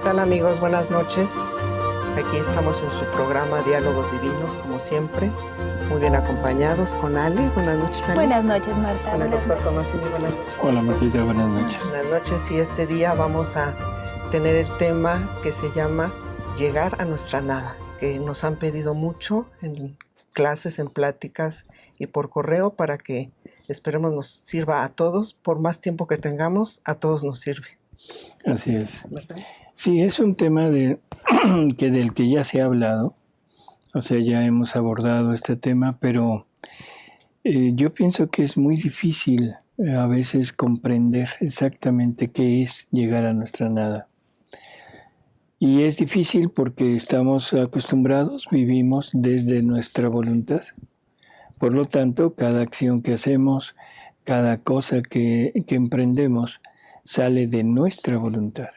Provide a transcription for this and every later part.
tal, amigos? Buenas noches. Aquí estamos en su programa Diálogos Divinos, como siempre, muy bien acompañados con Ale. Buenas noches, Ale. Buenas noches, Marta. Con el doctor Tomasini. Buenas noches. Hola, Martita. Buenas noches. Buenas noches, y este día vamos a tener el tema que se llama Llegar a nuestra nada, que nos han pedido mucho en clases, en pláticas y por correo, para que esperemos nos sirva a todos. Por más tiempo que tengamos, a todos nos sirve. Así es. ¿Verdad? Sí, es un tema del que ya se ha hablado, o sea, ya hemos abordado este tema, pero yo pienso que es muy difícil a veces comprender exactamente qué es llegar a nuestra nada. Y es difícil porque estamos acostumbrados, vivimos desde nuestra voluntad. Por lo tanto, cada acción que hacemos, cada cosa que emprendemos, sale de nuestra voluntad.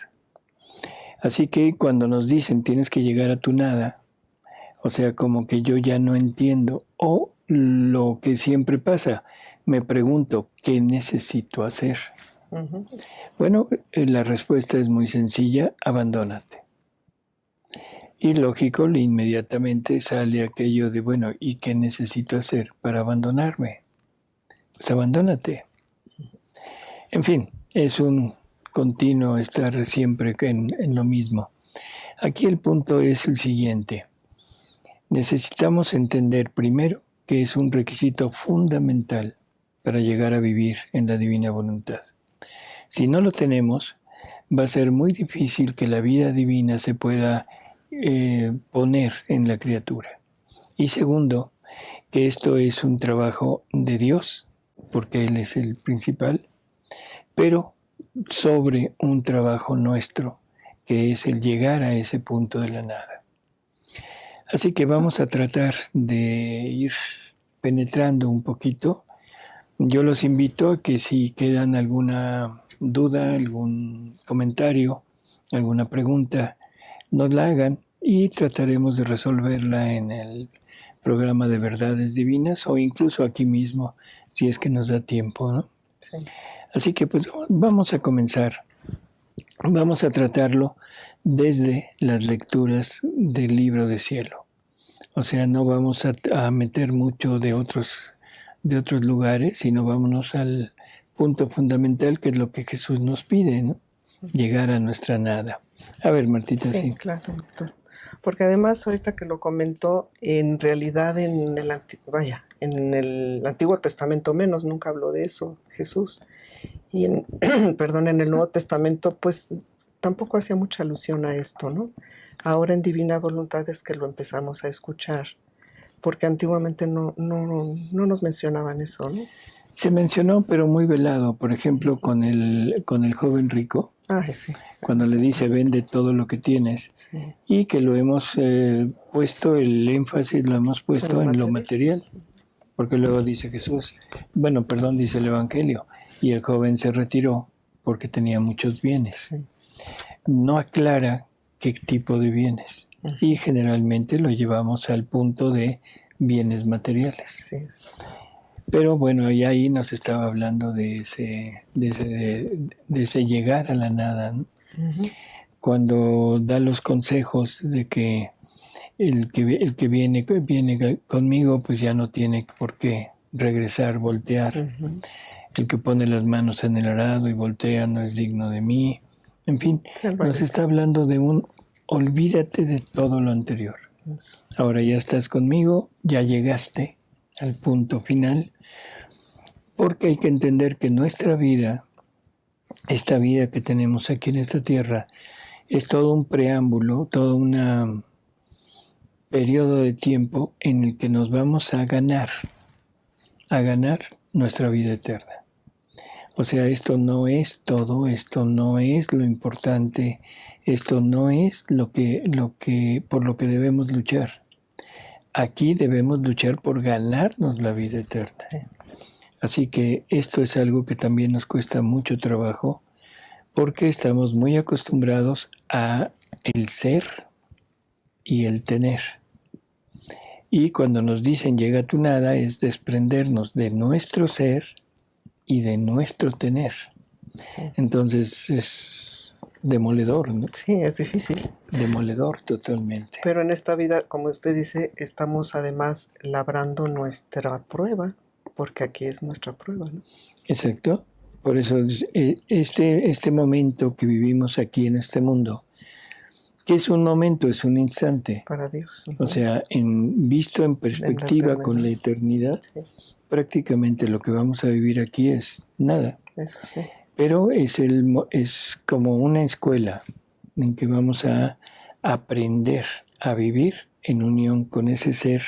Así que cuando nos dicen tienes que llegar a tu nada, o sea, como que yo ya no entiendo, o lo que siempre pasa, me pregunto, ¿qué necesito hacer? Uh-huh. Bueno, la respuesta es muy sencilla, abandónate. Y lógico, inmediatamente sale aquello de, bueno, ¿y qué necesito hacer para abandonarme? Pues abandónate. En fin, es un continuo estar siempre en lo mismo. Aquí el punto es el siguiente. Necesitamos entender primero que es un requisito fundamental para llegar a vivir en la divina voluntad. Si no lo tenemos, va a ser muy difícil que la vida divina se pueda poner en la criatura. Y segundo, que esto es un trabajo de Dios, porque Él es el principal, pero sobre un trabajo nuestro, que es el llegar a ese punto de la nada. Así que vamos a tratar de ir penetrando un poquito. Yo los invito a que si quedan alguna duda, algún comentario, alguna pregunta, nos la hagan y trataremos de resolverla en el programa de Verdades Divinas o incluso aquí mismo, si es que nos da tiempo, ¿no? Sí. Así que pues vamos a comenzar. Vamos a tratarlo desde las lecturas del libro de cielo. O sea, no vamos a meter mucho de otros lugares, sino vámonos al punto fundamental, que es lo que Jesús nos pide, ¿no? Llegar a nuestra nada. A ver, Martita, sí. Sí, claro, doctor. Porque además, ahorita que lo comentó, en realidad en el Antiguo Testamento menos, nunca habló de eso Jesús. Y en el Nuevo Testamento, pues tampoco hacía mucha alusión a esto, ¿no? Ahora en Divina Voluntad es que lo empezamos a escuchar, porque antiguamente no nos mencionaban eso, ¿no? Se mencionó, pero muy velado, por ejemplo, con el joven rico. Sí. Cuando le dice, vende todo lo que tienes, sí. Y que lo hemos puesto, el énfasis lo hemos puesto en lo material, porque luego dice Jesús, dice el Evangelio, y el joven se retiró porque tenía muchos bienes. Sí. No aclara qué tipo de bienes, y generalmente lo llevamos al punto de bienes materiales. Sí. Pero bueno, y ahí nos estaba hablando de ese llegar a la nada, ¿no? Uh-huh. Cuando da los consejos de que el que viene conmigo, pues ya no tiene por qué regresar, voltear. Uh-huh. El que pone las manos en el arado y voltea no es digno de mí. En fin, nos está hablando de olvídate de todo lo anterior. Yes. Ahora ya estás conmigo, ya llegaste al punto final, porque hay que entender que nuestra vida, esta vida que tenemos aquí en esta tierra, es todo un preámbulo, todo un periodo de tiempo en el que nos vamos a ganar nuestra vida eterna. O sea, esto no es todo, esto no es lo importante, esto no es por lo que debemos luchar. Aquí debemos luchar por ganarnos la vida eterna. Así que esto es algo que también nos cuesta mucho trabajo, porque estamos muy acostumbrados a el ser y el tener. Y cuando nos dicen llega a tu nada, es desprendernos de nuestro ser y de nuestro tener. Entonces es demoledor, ¿no? Sí, es difícil. Demoledor totalmente. Pero en esta vida, como usted dice, estamos además labrando nuestra prueba, porque aquí es nuestra prueba, ¿no? Exacto. Por eso este momento que vivimos aquí en este mundo, que es un momento, es un instante. Para Dios. O sea, visto en perspectiva con la eternidad, Sí, prácticamente lo que vamos a vivir aquí es nada. eso sí. Pero es como una escuela en que vamos a aprender a vivir en unión con ese ser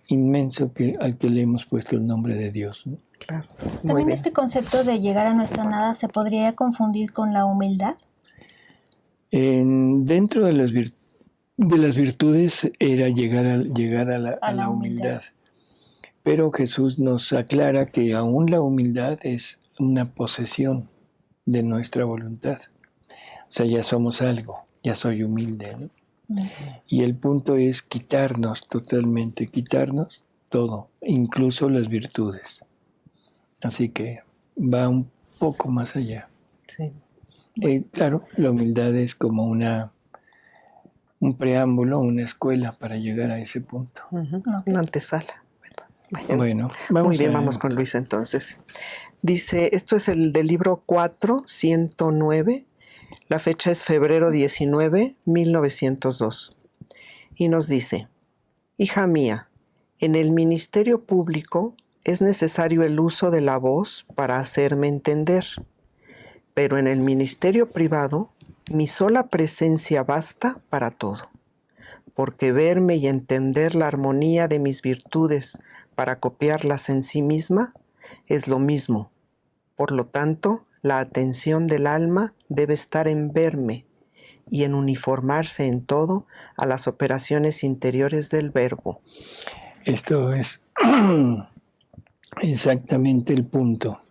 inmenso al que le hemos puesto el nombre de Dios, ¿no? Claro. También este concepto de llegar a nuestra nada se podría confundir con la humildad. Dentro de las virtudes era llegar a la humildad. Pero Jesús nos aclara que aún la humildad es una posesión de nuestra voluntad. O sea, ya somos algo, ya soy humilde, ¿no? Y el punto es quitarnos totalmente, quitarnos todo, incluso las virtudes. Así que va un poco más allá. Sí. Claro, la humildad es como un preámbulo, una escuela para llegar a ese punto. Una antesala. Bueno, muy bien, vamos con Luis entonces. Dice, esto es el del libro 4, 109. La fecha es febrero 19, 1902. Y nos dice, hija mía, en el ministerio público es necesario el uso de la voz para hacerme entender, pero en el ministerio privado mi sola presencia basta para todo, porque verme y entender la armonía de mis virtudes para copiarlas en sí misma es lo mismo. Por lo tanto, la atención del alma debe estar en verme y en uniformarse en todo a las operaciones interiores del verbo. Esto es exactamente el punto.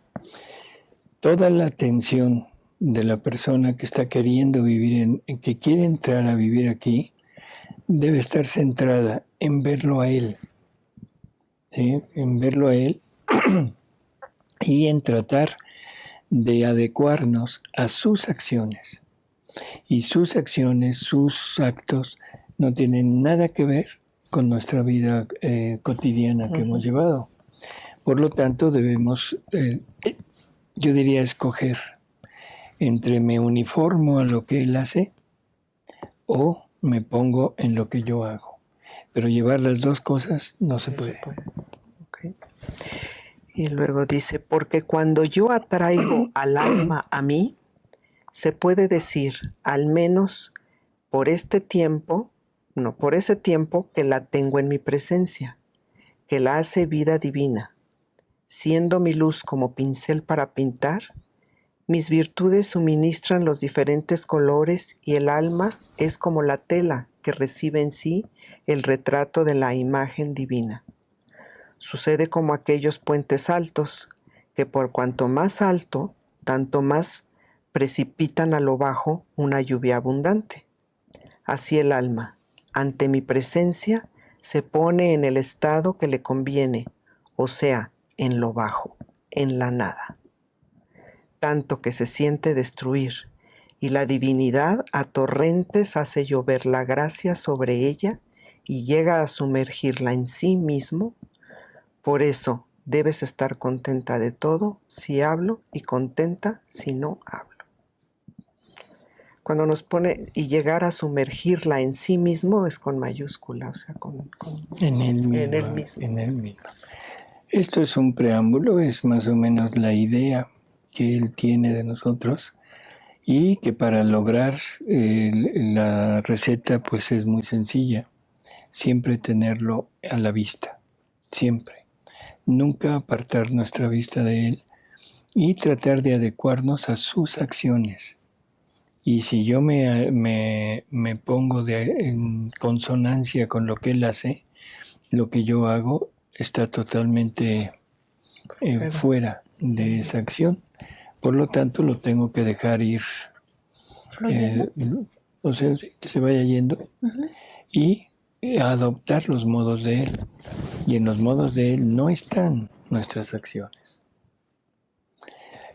Toda la atención de la persona que está queriendo vivir, que quiere entrar a vivir aquí, debe estar centrada en verlo a él, ¿sí? En verlo a él y en tratar de adecuarnos a sus acciones. Y sus acciones, sus actos, no tienen nada que ver con nuestra vida cotidiana que hemos llevado. Por lo tanto, debemos, yo diría, escoger entre me uniformo a lo que él hace o me pongo en lo que yo hago. Pero llevar las dos cosas no se puede. Okay. Y luego dice, porque cuando yo atraigo al alma a mí, se puede decir, al menos por ese tiempo que la tengo en mi presencia, que la hace vida divina. Siendo mi luz como pincel para pintar, mis virtudes suministran los diferentes colores y el alma es como la tela que recibe en sí el retrato de la imagen divina. Sucede como aquellos puentes altos, que por cuanto más alto, tanto más precipitan a lo bajo una lluvia abundante. Así el alma, ante mi presencia, se pone en el estado que le conviene, o sea, en lo bajo, en la nada. Tanto que se siente destruir, y la divinidad a torrentes hace llover la gracia sobre ella y llega a sumergirla en sí mismo. Por eso debes estar contenta de todo si hablo y contenta si no hablo. Cuando nos pone y llegar a sumergirla en sí mismo es con mayúscula, o sea, en él mismo. Esto es un preámbulo, es más o menos la idea que él tiene de nosotros y que para lograr la receta pues es muy sencilla. Siempre tenerlo a la vista, siempre. Nunca apartar nuestra vista de él y tratar de adecuarnos a sus acciones. Y si yo me pongo en consonancia con lo que él hace, lo que yo hago está totalmente fuera de esa acción. Por lo tanto, lo tengo que dejar ir. O sea, que se vaya yendo. Y adoptar los modos de él. Y en los modos de él no están nuestras acciones.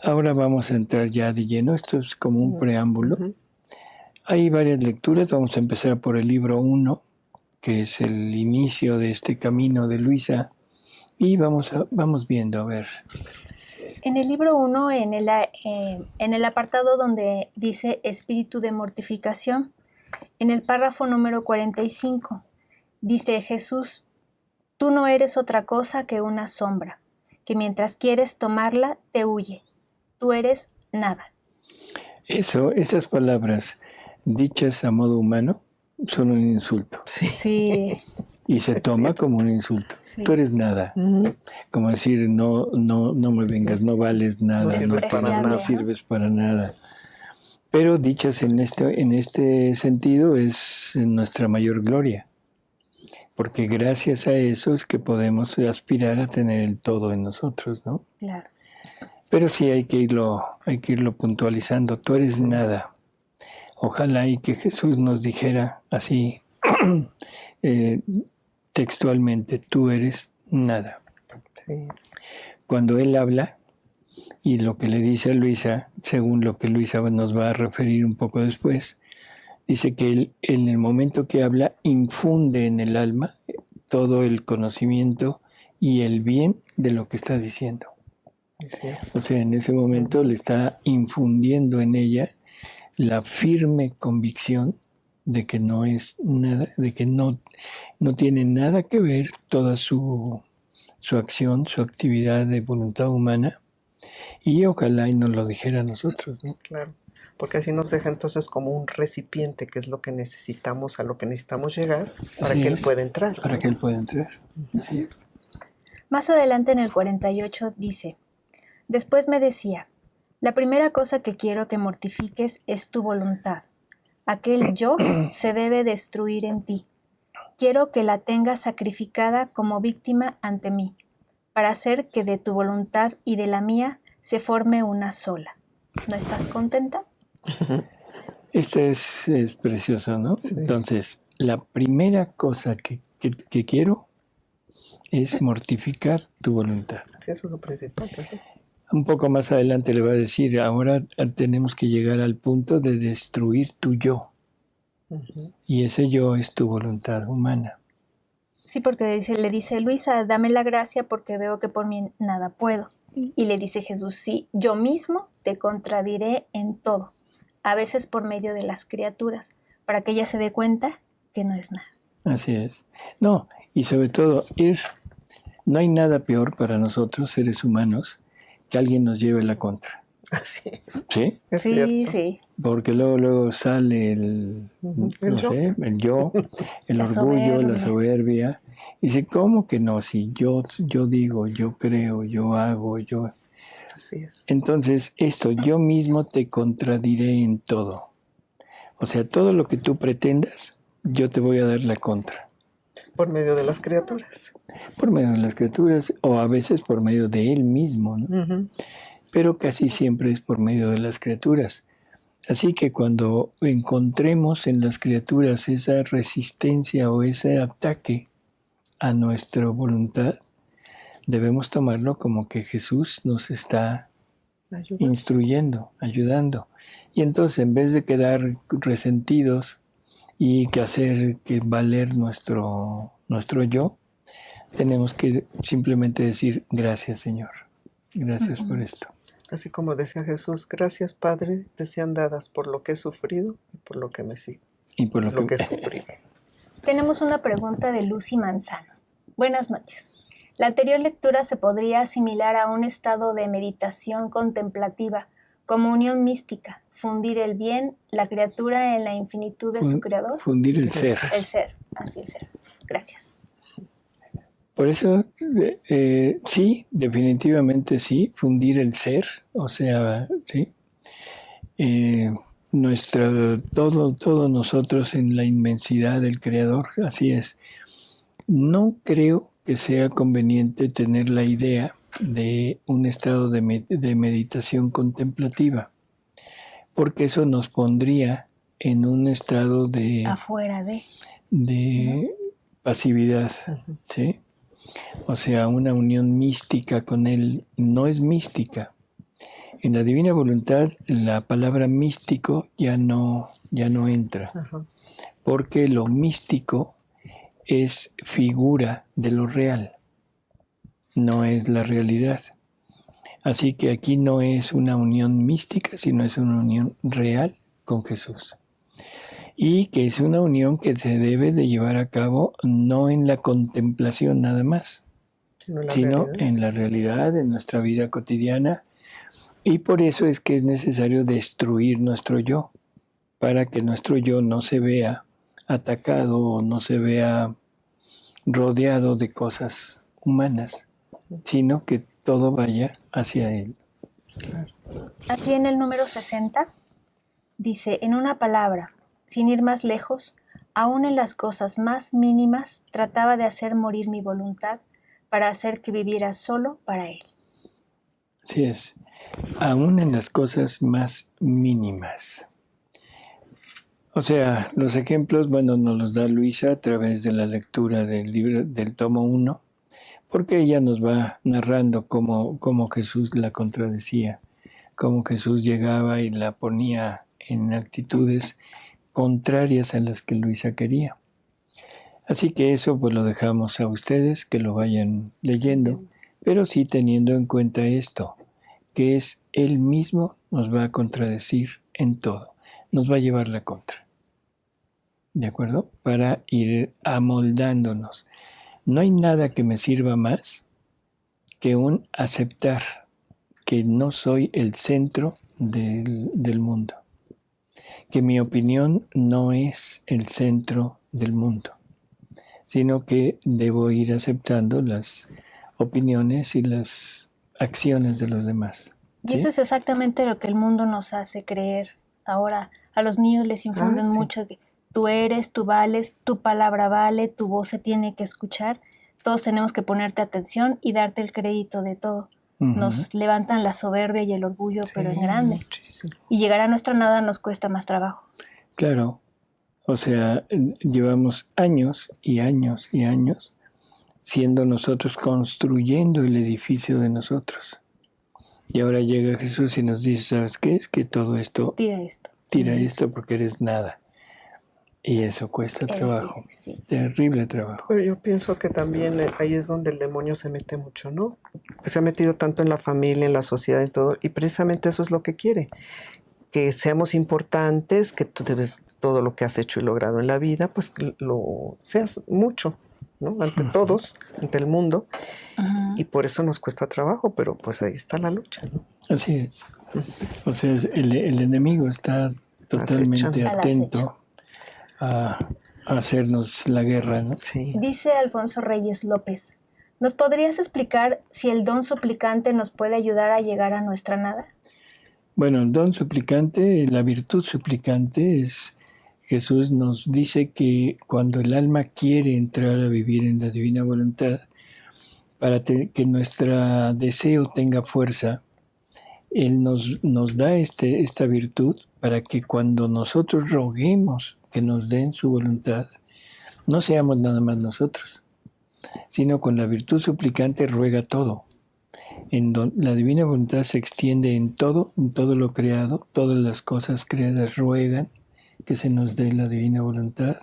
Ahora vamos a entrar ya de lleno. Esto es como un preámbulo Hay varias lecturas. Vamos a empezar por el libro 1, que es el inicio de este camino de Luisa. Y vamos viendo, a ver. En el libro 1, en el apartado donde dice espíritu de mortificación, en el párrafo número 45, dice Jesús: tú no eres otra cosa que una sombra, que mientras quieres tomarla, te huye. Tú eres nada. Esas palabras dichas a modo humano son un insulto. Sí. Y se toma como un insulto. Sí. Tú eres nada. Como decir, no me vengas, no vales nada, no sirves para nada. Pero dichas en este sentido es nuestra mayor gloria. Porque gracias a eso es que podemos aspirar a tener el todo en nosotros, ¿no? Claro. Pero sí hay que irlo puntualizando. Tú eres nada. Ojalá y que Jesús nos dijera así textualmente: tú eres nada. Sí. Cuando Él habla, y lo que le dice a Luisa, según lo que Luisa nos va a referir un poco después, dice que Él, en el momento que habla, infunde en el alma todo el conocimiento y el bien de lo que está diciendo. Sí. O sea, en ese momento le está infundiendo en ella la firme convicción de que no es nada, de que no tiene nada que ver toda su acción, su actividad de voluntad humana, y ojalá y nos lo dijera a nosotros, ¿no? Claro, porque así nos deja entonces como un recipiente, que es lo que necesitamos, a lo que necesitamos llegar para Así que Él es, pueda entrar. Para que Él pueda entrar, así es. Más adelante en el 48 dice: después me decía, la primera cosa que quiero que mortifiques es tu voluntad. Aquel yo se debe destruir en ti. Quiero que la tengas sacrificada como víctima ante mí, para hacer que de tu voluntad y de la mía se forme una sola. ¿No estás contenta? Este es precioso, ¿no? Sí. Entonces, la primera cosa que quiero es mortificar tu voluntad. Sí, eso es lo principal, ¿verdad? Un poco más adelante le va a decir, ahora tenemos que llegar al punto de destruir tu yo. Y ese yo es tu voluntad humana. Sí, porque le dice, Luisa, dame la gracia porque veo que por mí nada puedo. Y le dice Jesús, sí, yo mismo te contradiré en todo, a veces por medio de las criaturas, para que ella se dé cuenta que no es nada. Así es. No, y sobre todo, no hay nada peor para nosotros, seres humanos, que alguien nos lleve la contra. Así. ¿Sí? Es Sí, cierto. sí. Porque luego sale el yo, el La orgullo, la soberbia. soberbia. Y dice, ¿cómo que no? Si yo digo, yo creo, yo hago, yo... Así es. Entonces, yo mismo te contradiré en todo. O sea, todo lo que tú pretendas, yo te voy a dar la contra. Por medio de las criaturas. Por medio de las criaturas, o a veces por medio de Él mismo, ¿no? Ujú. Pero casi siempre es por medio de las criaturas. Así que cuando encontremos en las criaturas esa resistencia o ese ataque a nuestra voluntad, debemos tomarlo como que Jesús nos está Ayuda. instruyendo, ayudando. Y entonces, en vez de quedar resentidos y que hacer que valer nuestro yo, tenemos que simplemente decir, gracias, Señor. Gracias por esto. Así como decía Jesús, gracias Padre, te sean dadas por lo que he sufrido y por lo que me sigue. Y por Lo que he sufrido. Tenemos una pregunta de Lucy Manzano. Buenas noches. La anterior lectura se podría asimilar a un estado de meditación contemplativa, como unión mística, fundir el bien, la criatura en la infinitud de su creador. Fundir el ser. El ser, así el ser. Gracias. Por eso, sí, definitivamente sí, fundir el ser, o sea, sí. Todos nosotros en la inmensidad del Creador, así es. No creo que sea conveniente tener la idea de un estado de meditación contemplativa, porque eso nos pondría en un estado de Afuera de. pasividad, ¿sí? O sea, una unión mística con Él no es mística. En la divina voluntad, la palabra místico ya no ya no entra, Ajá. porque lo místico es figura de lo real, no es la realidad. Así que aquí no es una unión mística, sino es una unión real con Jesús. Y que es una unión que se debe de llevar a cabo no en la contemplación nada más, Sino la sino realidad. en la realidad, en nuestra vida cotidiana. Y por eso es que es necesario destruir nuestro yo, para que nuestro yo no se vea atacado o no se vea rodeado de cosas humanas, sino que todo vaya hacia Él. Aquí en el número 60 dice, en una palabra, sin ir más lejos, aún en las cosas más mínimas, trataba de hacer morir mi voluntad para hacer que viviera solo para Él. Así es, aún en las cosas más mínimas. O sea, los ejemplos, bueno, nos los da Luisa a través de la lectura del libro del tomo 1, porque ella nos va narrando cómo Jesús la contradecía, cómo Jesús llegaba y la ponía en actitudes contrarias a las que Luisa quería. Así que eso pues lo dejamos a ustedes que lo vayan leyendo, pero sí teniendo en cuenta esto, que es Él mismo nos va a contradecir en todo, nos va a llevar la contra. ¿De acuerdo? Para ir amoldándonos. No hay nada que me sirva más que un aceptar que no soy el centro del mundo, que mi opinión no es el centro del mundo, sino que debo ir aceptando las opiniones y las acciones de los demás. Y eso es exactamente lo que el mundo nos hace creer. Ahora a los niños les infunden sí. mucho que tú eres, tú vales, tu palabra vale, tu voz se tiene que escuchar. Todos tenemos que ponerte atención y darte el crédito de todo. Nos levantan la soberbia y el orgullo, pero en grande. Muchísimo. Y llegar a nuestra nada nos cuesta más trabajo. Claro, o sea, llevamos años y años y años siendo nosotros construyendo el edificio de nosotros. Y ahora llega Jesús y nos dice, ¿sabes qué? Es que todo esto, Tira esto porque eres nada. Y eso cuesta trabajo, sí. terrible trabajo. Pero yo pienso que también ahí es donde el demonio se mete mucho, ¿no? Que se ha metido tanto en la familia, en la sociedad, en todo, y precisamente eso es lo que quiere, que seamos importantes, que tú debes todo lo que has hecho y logrado en la vida, pues que lo seas mucho, ¿no? Ante todos, ante el mundo, y por eso nos cuesta trabajo, pero pues ahí está la lucha, ¿no? Así es. O sea, el enemigo está totalmente atento a hacernos la guerra, ¿no? Sí. Dice Alfonso Reyes López, ¿nos podrías explicar si el don suplicante nos puede ayudar a llegar a nuestra nada? Bueno, el don suplicante, la virtud suplicante es, Jesús nos dice que cuando el alma quiere entrar a vivir en la divina voluntad, para que nuestro deseo tenga fuerza, Él nos da esta virtud para que cuando nosotros roguemos que nos den su voluntad, no seamos nada más nosotros, sino con la virtud suplicante ruega todo. La divina voluntad se extiende en todo lo creado, todas las cosas creadas ruegan que se nos dé la divina voluntad.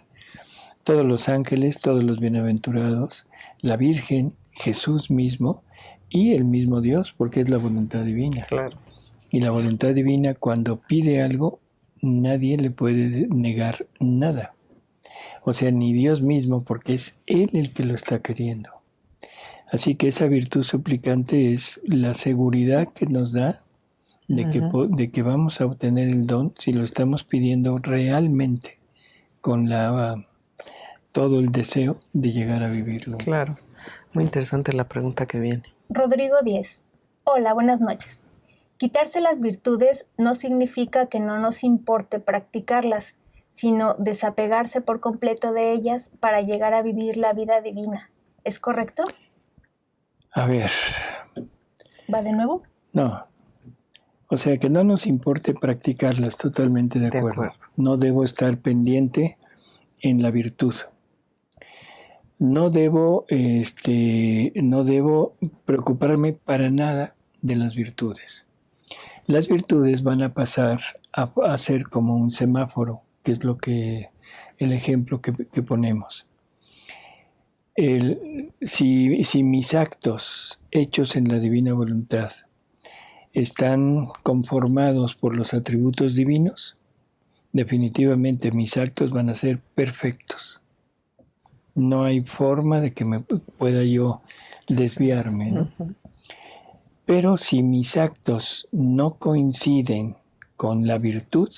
Todos los ángeles, todos los bienaventurados, la Virgen, Jesús mismo y el mismo Dios, porque es la voluntad divina. Claro. Y la voluntad divina, cuando pide algo, nadie le puede negar nada. O sea, ni Dios mismo, porque es Él el que lo está queriendo. Así que esa virtud suplicante es la seguridad que nos da de que vamos a obtener el don si lo estamos pidiendo realmente con todo el deseo de llegar a vivirlo. Claro. Muy interesante la pregunta que viene. Rodrigo 10. Hola, buenas noches. Quitarse las virtudes no significa que no nos importe practicarlas, sino desapegarse por completo de ellas para llegar a vivir la vida divina. ¿Es correcto? A ver. ¿Va de nuevo? No. O sea, que no nos importe practicarlas, totalmente de acuerdo. No debo estar pendiente en la virtud. No debo preocuparme para nada de las virtudes. Las virtudes van a pasar a ser como un semáforo que es el ejemplo que ponemos. Si mis actos hechos en la divina voluntad están conformados por los atributos divinos, definitivamente mis actos van a ser perfectos. No hay forma de que me pueda yo desviarme, ¿no? Pero si mis actos no coinciden con la virtud,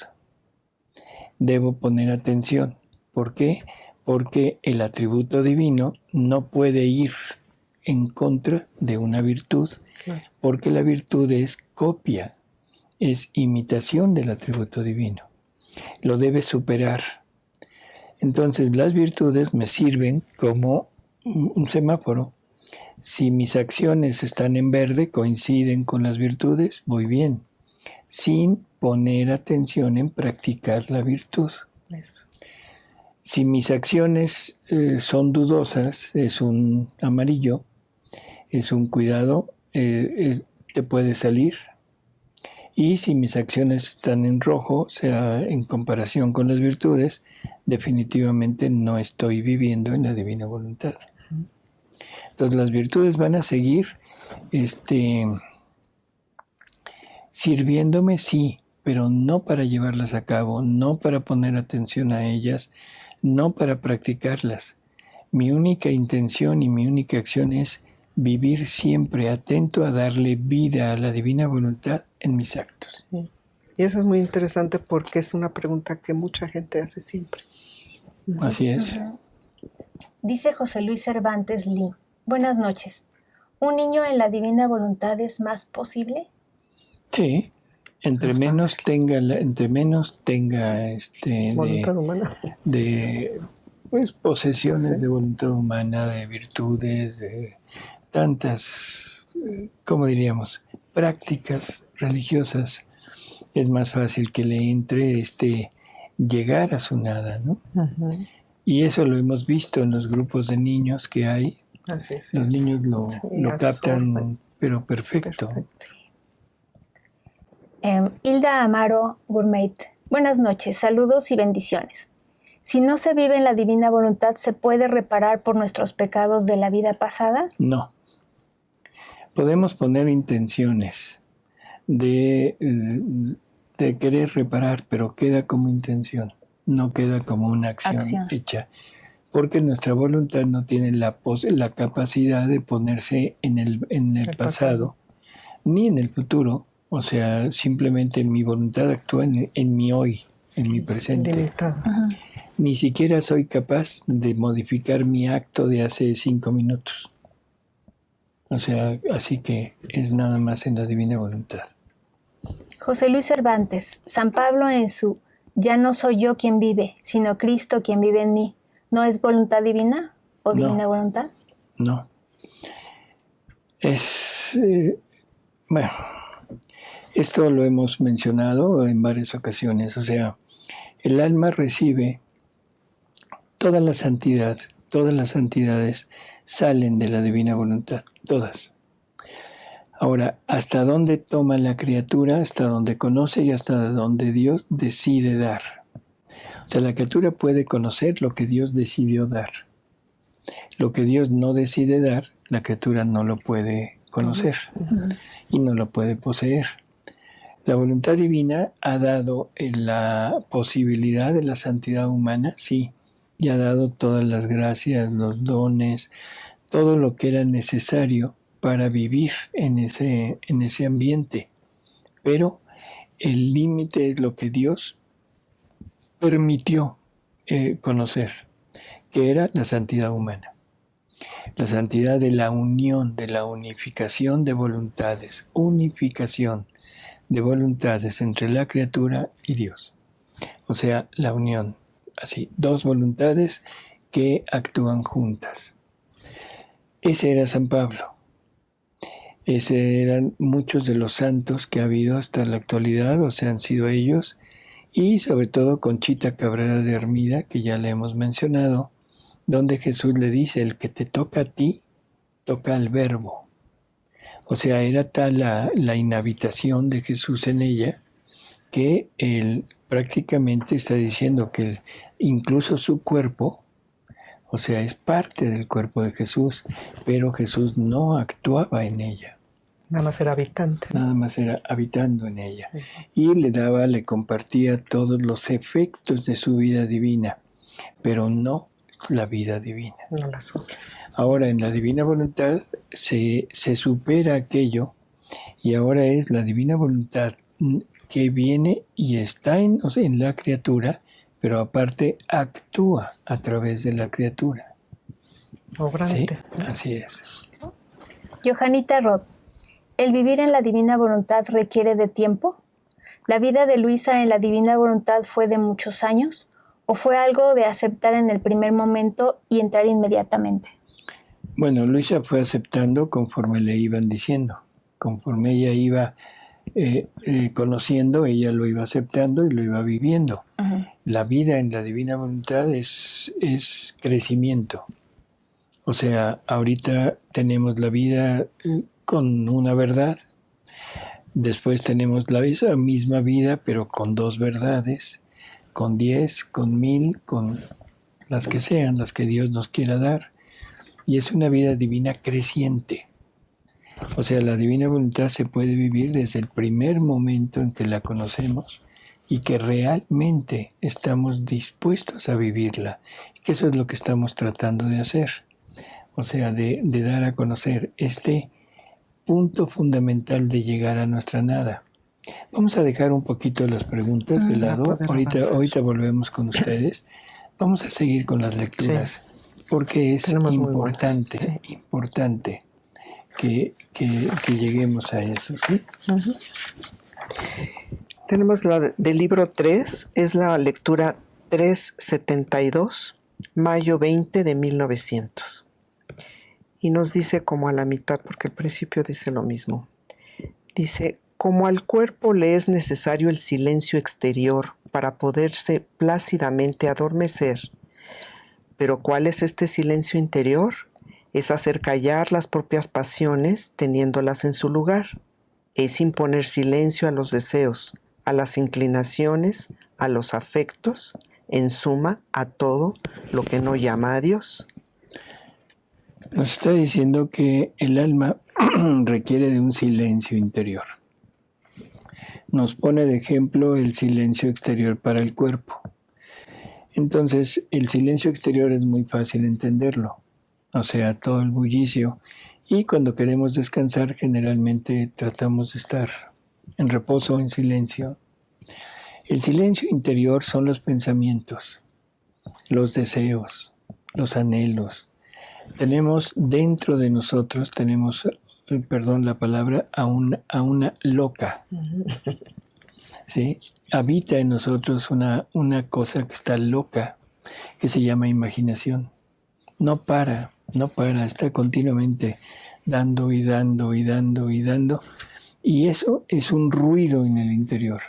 debo poner atención. ¿Por qué? Porque el atributo divino no puede ir en contra de una virtud, porque la virtud es copia, es imitación del atributo divino. Lo debe superar. Entonces las virtudes me sirven como un semáforo. Si mis acciones están en verde, coinciden con las virtudes, voy bien, sin poner atención en practicar la virtud. Eso. Si mis acciones son dudosas, es un amarillo, es un cuidado, te puede salir. Y si mis acciones están en rojo, o sea, en comparación con las virtudes, definitivamente no estoy viviendo en la divina voluntad. Entonces las virtudes van a seguir sirviéndome, sí, pero no para llevarlas a cabo, no para poner atención a ellas, no para practicarlas. Mi única intención y mi única acción es vivir siempre atento a darle vida a la divina voluntad en mis actos. Sí. Y eso es muy interesante porque es una pregunta que mucha gente hace siempre. Así es. Dice José Luis Cervantes Lee. Buenas noches. ¿Un niño en la divina voluntad es más posible? Sí. Entre menos tenga Voluntad humana. Pues posesiones Sí. de voluntad humana, de virtudes, de tantas, ¿cómo diríamos? Prácticas religiosas, es más fácil que le entre llegar a su nada, ¿no? Y eso lo hemos visto en los grupos de niños que hay. Así es. Los niños lo captan, absorben. pero perfecto. Hilda Amaro Gourmet. Buenas noches, saludos y bendiciones. Si no se vive en la divina voluntad, ¿se puede reparar por nuestros pecados de la vida pasada? No. Podemos poner intenciones de querer reparar, pero queda como intención, no queda como una acción hecha. Porque nuestra voluntad no tiene la capacidad de ponerse en el pasado, ni en el futuro. O sea, simplemente mi voluntad actúa en mi hoy, en mi presente. Limitado. Ni siquiera soy capaz de modificar mi acto de hace 5 minutos. O sea, así que es nada más en la divina voluntad. José Luis Cervantes, San Pablo en su Ya no soy yo quien vive, sino Cristo quien vive en mí. ¿No es voluntad divina o divina voluntad? No. Bueno, esto lo hemos mencionado en varias ocasiones. O sea, el alma recibe toda la santidad, todas las santidades salen de la divina voluntad, todas. Ahora, ¿hasta dónde toma la criatura? Hasta donde conoce y hasta donde Dios decide dar. O sea, la criatura puede conocer lo que Dios decidió dar. Lo que Dios no decide dar, la criatura no lo puede conocer y no lo puede poseer. La voluntad divina ha dado la posibilidad de la santidad humana, sí, y ha dado todas las gracias, los dones, todo lo que era necesario para vivir en ese ambiente. Pero el límite es lo que Dios permitió conocer, que era la santidad humana. La santidad de la unión, de la unificación de voluntades, unificación de voluntades entre la criatura y Dios. O sea, la unión, así, dos voluntades que actúan juntas. Ese era San Pablo. Ese eran muchos de los santos que ha habido hasta la actualidad, o sea, han sido ellos, y sobre todo Conchita Cabrera de Hermida, que ya le hemos mencionado, donde Jesús le dice, el que te toca a ti, toca al Verbo. O sea, era tal la inhabitación de Jesús en ella, que él prácticamente está diciendo que incluso su cuerpo, o sea, es parte del cuerpo de Jesús, pero Jesús no actuaba en ella. Nada más era habitante, ¿no? Nada más era habitando en ella. Y le compartía todos los efectos de su vida divina, pero no la vida divina. No las otras. Ahora, en la divina voluntad se supera aquello, y ahora es la divina voluntad que viene y está en la criatura, pero aparte actúa a través de la criatura. Obrante. Sí, así es. Johanita Roth, ¿el vivir en la divina voluntad requiere de tiempo? ¿La vida de Luisa en la divina voluntad fue de muchos años? ¿O fue algo de aceptar en el primer momento y entrar inmediatamente? Bueno, Luisa fue aceptando conforme le iban diciendo. Conforme ella iba conociendo, ella lo iba aceptando y lo iba viviendo. Uh-huh. La vida en la divina voluntad es crecimiento. O sea, ahorita tenemos la vida con una verdad. Después tenemos esa misma vida, pero con 2 verdades, con 10, con 1000, con las que sean, las que Dios nos quiera dar. Y es una vida divina creciente. O sea, la divina voluntad se puede vivir desde el primer momento en que la conocemos y que realmente estamos dispuestos a vivirla. Que eso es lo que estamos tratando de hacer. O sea, de dar a conocer este punto fundamental de llegar a nuestra nada. Vamos a dejar un poquito las preguntas de lado. Ahorita volvemos con ustedes. Vamos a seguir con las lecturas, porque es importante que lleguemos a eso, ¿sí? Uh-huh. Tenemos del libro 3, es la lectura 372, mayo 20 de 1900. Y nos dice como a la mitad, porque al principio dice lo mismo. Dice, como al cuerpo le es necesario el silencio exterior para poderse plácidamente adormecer. Pero ¿cuál es este silencio interior? Es hacer callar las propias pasiones teniéndolas en su lugar. Es imponer silencio a los deseos, a las inclinaciones, a los afectos, en suma, a todo lo que no llama a Dios. Nos está diciendo que el alma requiere de un silencio interior. Nos pone de ejemplo el silencio exterior para el cuerpo. Entonces, el silencio exterior es muy fácil entenderlo. O sea, todo el bullicio. Y cuando queremos descansar, generalmente tratamos de estar en reposo, en silencio. El silencio interior son los pensamientos, los deseos, los anhelos. Tenemos dentro de nosotros, perdón la palabra, a una loca. ¿Sí? Habita en nosotros una cosa que está loca, que se llama imaginación. No para, está continuamente dando y dando y dando y dando. Y eso es un ruido en el interior.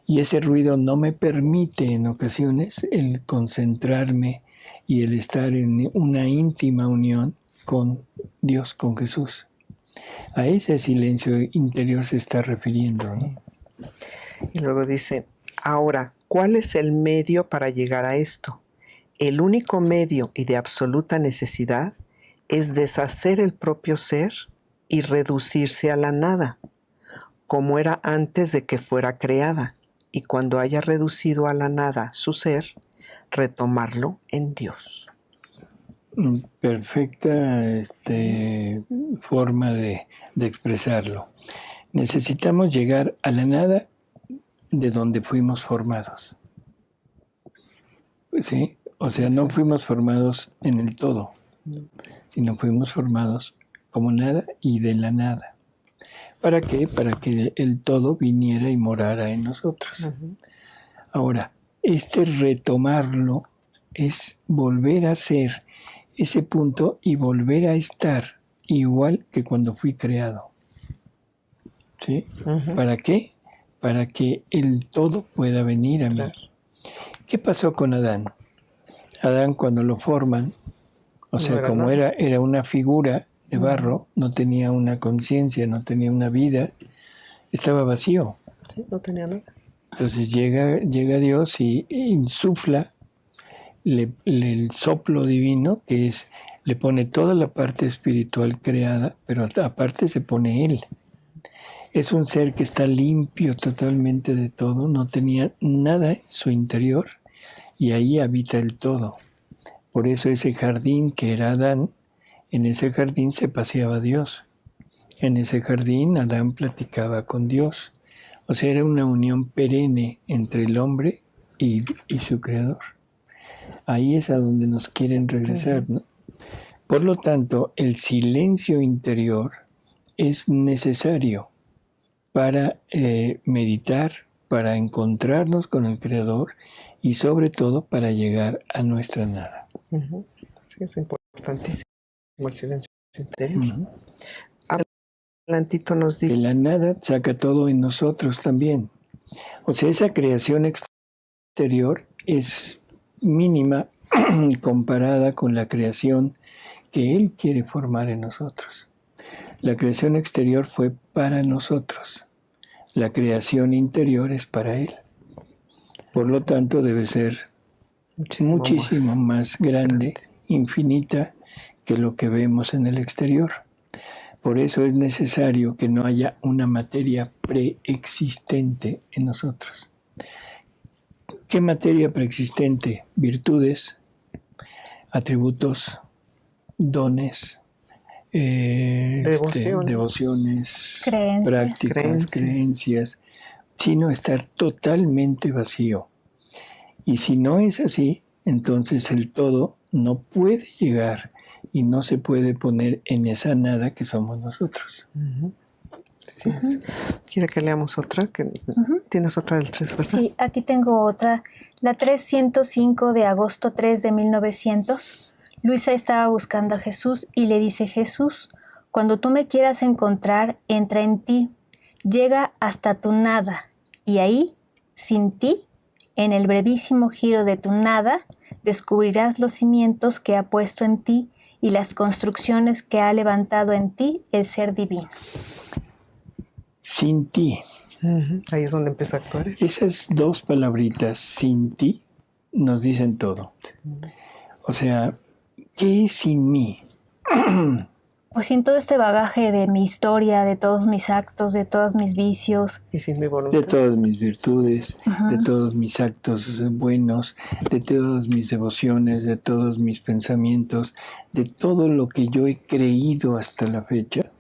Y ese ruido no me permite en ocasiones el concentrarme y el estar en una íntima unión con Dios, con Jesús. A ese silencio interior se está refiriendo, ¿no? Y luego dice, ahora, ¿cuál es el medio para llegar a esto? El único medio y de absoluta necesidad es deshacer el propio ser y reducirse a la nada, como era antes de que fuera creada, y cuando haya reducido a la nada su ser, retomarlo en Dios. Perfecta forma de expresarlo. Necesitamos llegar a la nada de donde fuimos formados. ¿Sí? O sea, no fuimos formados en el todo, sino fuimos formados como nada y de la nada. ¿Para qué? Para que el todo viniera y morara en nosotros. Uh-huh. Ahora, retomarlo es volver a ser ese punto y volver a estar igual que cuando fui creado. ¿Sí? Uh-huh. ¿Para qué? Para que el todo pueda venir a mí. Claro. ¿Qué pasó con Adán? Adán, cuando lo forman, o sea, como era una figura de barro, no tenía una conciencia, no tenía una vida, estaba vacío. Sí, no tenía nada. Entonces llega Dios y insufla el soplo divino, que es, le pone toda la parte espiritual creada, pero aparte se pone Él. Es un ser que está limpio totalmente de todo, no tenía nada en su interior y ahí habita el todo. Por eso ese jardín que era Adán, en ese jardín se paseaba Dios. En ese jardín Adán platicaba con Dios. O sea, era una unión perenne entre el hombre y su creador. Ahí es a donde nos quieren regresar, ¿no? Por lo tanto, el silencio interior es necesario para meditar, para encontrarnos con el Creador y sobre todo para llegar a nuestra nada. Sí, es importantísimo el silencio interior. Adelantito nos dice... De la nada saca todo en nosotros también. O sea, esa creación exterior es mínima comparada con la creación que Él quiere formar en nosotros. La creación exterior fue para nosotros. La creación interior es para Él. Por lo tanto, debe ser muchísimo más grande, infinita, que lo que vemos en el exterior. Por eso es necesario que no haya una materia preexistente en nosotros. ¿Qué materia preexistente? Virtudes, atributos, dones, devociones, prácticas, creencias, sino estar totalmente vacío. Y si no es así, entonces el todo no puede llegar y no se puede poner en esa nada que somos nosotros. Así es. ¿Quiere que leamos otra? ¿Tienes otra del 3, verdad? Sí, aquí tengo otra. La 305 de agosto 3 de 1900. Luisa estaba buscando a Jesús y le dice: Jesús, cuando tú me quieras encontrar, entra en ti, llega hasta tu nada, y ahí, sin ti, en el brevísimo giro de tu nada, descubrirás los cimientos que ha puesto en ti y las construcciones que ha levantado en ti el ser divino. Sin ti. Ahí es donde empieza a actuar. Esas dos palabritas, sin ti, nos dicen todo. O sea, ¿qué es sin mí? Pues sin todo este bagaje de mi historia, de todos mis actos, de todos mis vicios. Y sin mi voluntad. De todas mis virtudes, de todos mis actos buenos, de todas mis devociones, de todos mis pensamientos, de todo lo que yo he creído hasta la fecha,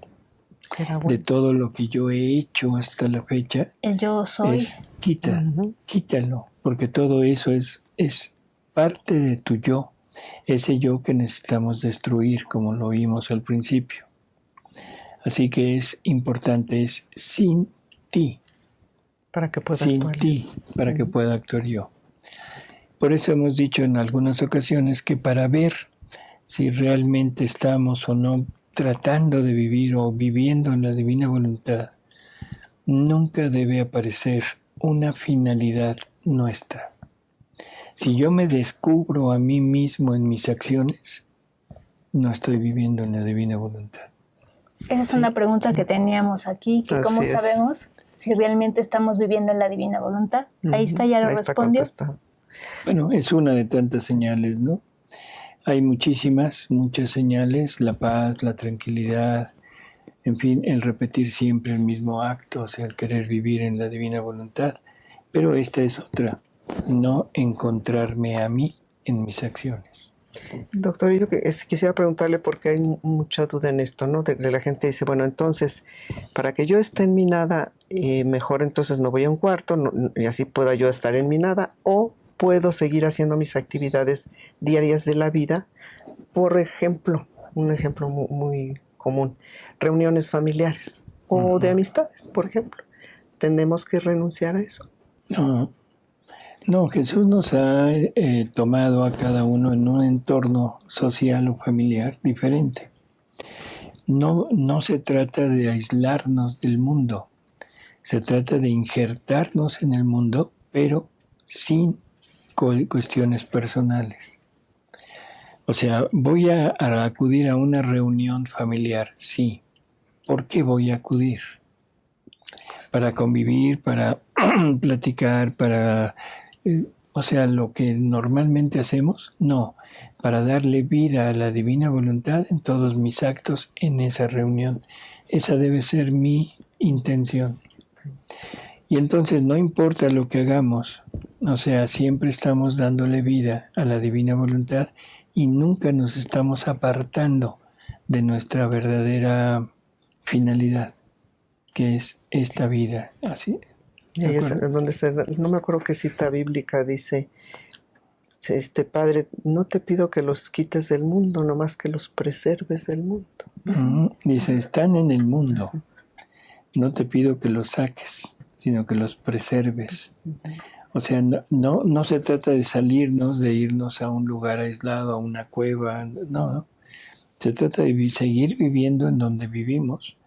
de todo lo que yo he hecho hasta la fecha. El yo soy. Quítalo, porque todo eso es parte de tu yo. Ese yo que necesitamos destruir, como lo vimos al principio. Así que es importante, es sin ti. Para que pueda sin actuar. ti, para que pueda actuar yo. Por eso hemos dicho en algunas ocasiones que para ver si realmente estamos o no tratando de vivir o viviendo en la divina voluntad, nunca debe aparecer una finalidad nuestra. Si yo me descubro a mí mismo en mis acciones, no estoy viviendo en la divina voluntad. Esa es una pregunta que teníamos aquí, que cómo sabemos si realmente estamos viviendo en la divina voluntad. Ahí está, ya lo respondió. Bueno, es una de tantas señales, ¿no? Hay muchas señales: la paz, la tranquilidad, en fin, el repetir siempre el mismo acto, o sea, el querer vivir en la divina voluntad. Pero esta es otra: no encontrarme a mí en mis acciones. Doctor, yo quisiera preguntarle, porque hay mucha duda en esto, ¿no? De la gente dice, bueno, entonces, para que yo esté en mi nada, mejor entonces me voy a un cuarto y así pueda yo estar en mi nada, o puedo seguir haciendo mis actividades diarias de la vida. Por ejemplo, un ejemplo muy común, reuniones familiares o de amistades, por ejemplo. ¿Tenemos que renunciar a eso? No, Jesús nos ha tomado a cada uno en un entorno social o familiar diferente. No se trata de aislarnos del mundo, se trata de injertarnos en el mundo, pero sin cuestiones personales. O sea, voy a acudir a una reunión familiar, sí. ¿Por qué voy a acudir? para convivir, para platicar, para, o sea, lo que normalmente hacemos, no, para darle vida a la divina voluntad en todos mis actos en esa reunión. Esa debe ser mi intención. Y entonces no importa lo que hagamos, o sea, siempre estamos dándole vida a la divina voluntad y nunca nos estamos apartando de nuestra verdadera finalidad, que es esta vida. Así. Y ahí es donde está, no me acuerdo qué cita bíblica dice, Padre, no te pido que los quites del mundo, nomás que los preserves del mundo. Dice, están en el mundo, no te pido que los saques, sino que los preserves. O sea, no se trata de salirnos, de irnos a un lugar aislado, a una cueva, no. Se trata de seguir viviendo en donde vivimos,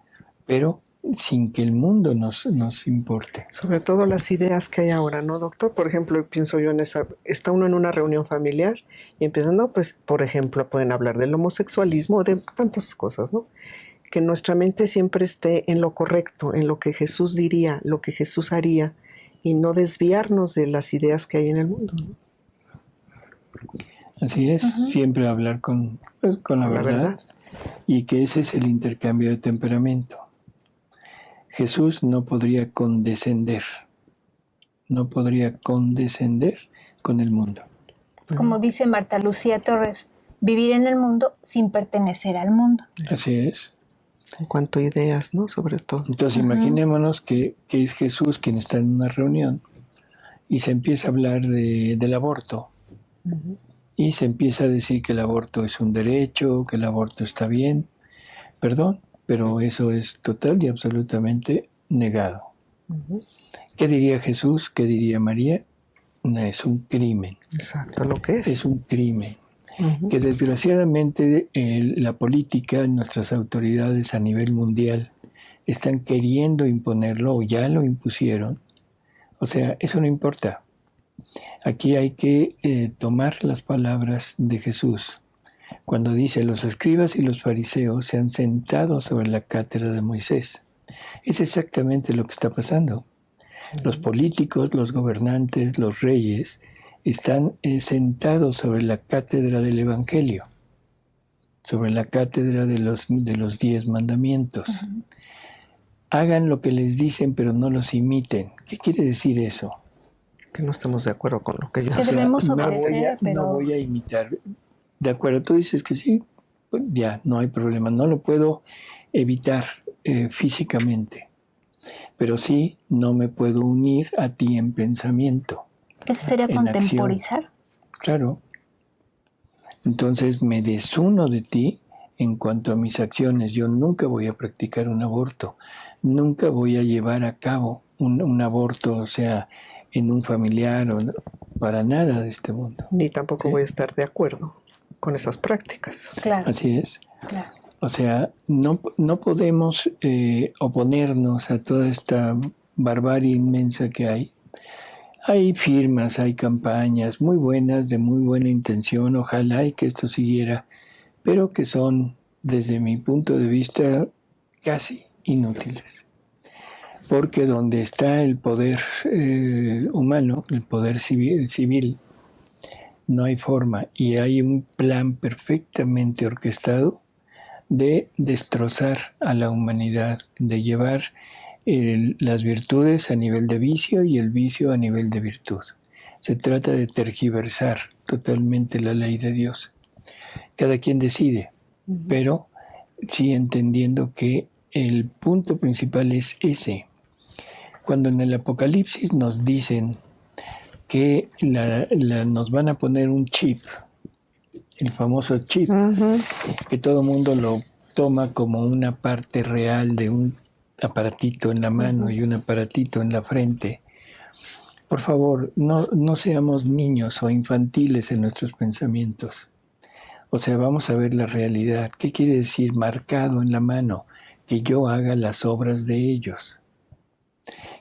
pero sin que el mundo nos importe. Sobre todo las ideas que hay ahora, ¿no, doctor? Por ejemplo, pienso yo en está uno en una reunión familiar y empiezan, no, pues, por ejemplo, pueden hablar del homosexualismo, de tantas cosas, ¿no? Que nuestra mente siempre esté en lo correcto, en lo que Jesús diría, lo que Jesús haría, y no desviarnos de las ideas que hay en el mundo, ¿no? Así es, siempre hablar con la verdad, y que ese es el intercambio de temperamento. Jesús no podría condescender con el mundo. Como dice Marta Lucía Torres, vivir en el mundo sin pertenecer al mundo. Así es. En cuanto a ideas, ¿no? Sobre todo. Entonces imaginémonos que es Jesús quien está en una reunión y se empieza a hablar del aborto. Y se empieza a decir que el aborto es un derecho, que el aborto está bien. Perdón, pero eso es total y absolutamente negado. ¿Qué diría Jesús? ¿Qué diría María? No, es un crimen. Exacto, lo que es. Es un crimen. Que desgraciadamente la política, nuestras autoridades a nivel mundial están queriendo imponerlo o ya lo impusieron. O sea, eso no importa. Aquí hay que tomar las palabras de Jesús cuando dice: los escribas y los fariseos se han sentado sobre la cátedra de Moisés. Es exactamente lo que está pasando. Los políticos, los gobernantes, los reyes están sentados sobre la cátedra del Evangelio, sobre la cátedra de los 10 mandamientos. Hagan lo que les dicen, pero no los imiten. ¿Qué quiere decir eso? Que no estemos de acuerdo con lo que ellos Que debemos hacen. obedecer, pero... No voy a imitar. De acuerdo, tú dices que sí, pues ya, no hay problema. No lo puedo evitar físicamente, pero sí no me puedo unir a ti en pensamiento. ¿Eso sería contemporizar? Acción. Claro. Entonces me desuno de ti en cuanto a mis acciones. Yo nunca voy a practicar un aborto. Nunca voy a llevar a cabo un aborto, o sea, en un familiar o para nada de este mundo. Ni tampoco voy a estar de acuerdo con esas prácticas. Claro. Así es. Claro. O sea, no podemos oponernos a toda esta barbarie inmensa que hay. Hay firmas, hay campañas muy buenas, de muy buena intención, ojalá y que esto siguiera, pero que son, desde mi punto de vista, casi inútiles. Porque donde está el poder humano, el poder civil, no hay forma, y hay un plan perfectamente orquestado de destrozar a la humanidad, de llevar las virtudes a nivel de vicio y el vicio a nivel de virtud. Se trata de tergiversar totalmente la ley de Dios. Cada quien decide, pero sí entendiendo que el punto principal es ese. Cuando en el Apocalipsis nos dicen que nos van a poner un chip, el famoso chip, que todo mundo lo toma como una parte real de un aparatito en la mano y un aparatito en la frente. Por favor, no seamos niños o infantiles en nuestros pensamientos. O sea, vamos a ver la realidad. ¿Qué quiere decir marcado en la mano? Que yo haga las obras de ellos.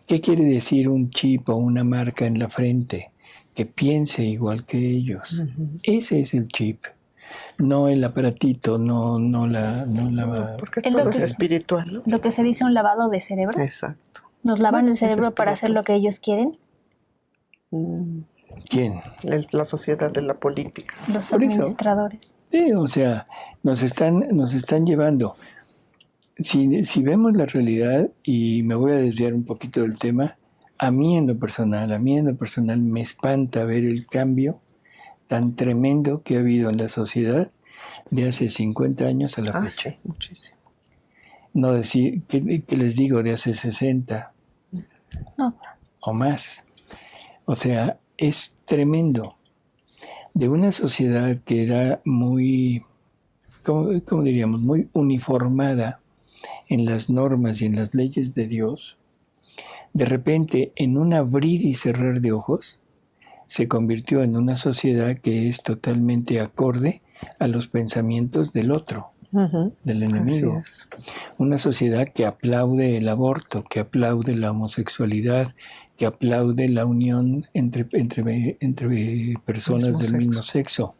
¿Qué quiere decir un chip o una marca en la frente? Que piense igual que ellos. Ese es el chip. No el aparatito, no la porque todo es espiritual, ¿no? Lo que se dice un lavado de cerebro. Exacto. ¿Nos lavan No, el es cerebro para hacer espiritual. lo que ellos quieren? ¿Quién? La sociedad de la política. Los Por eso. administradores. Sí, o sea, nos están llevando. Si vemos la realidad, y me voy a desviar un poquito del tema, a mí en lo personal me espanta ver el cambio tan tremendo que ha habido en la sociedad de hace 50 años a la fecha. Sí, muchísimo. No decir, que les digo, de hace 60 No, o más. O sea, es tremendo. De una sociedad que era muy, ¿cómo diríamos? Muy uniformada en las normas y en las leyes de Dios, de repente, en un abrir y cerrar de ojos, se convirtió en una sociedad que es totalmente acorde a los pensamientos del otro, del enemigo. Así es. Una sociedad que aplaude el aborto, que aplaude la homosexualidad, que aplaude la unión entre personas del mismo sexo.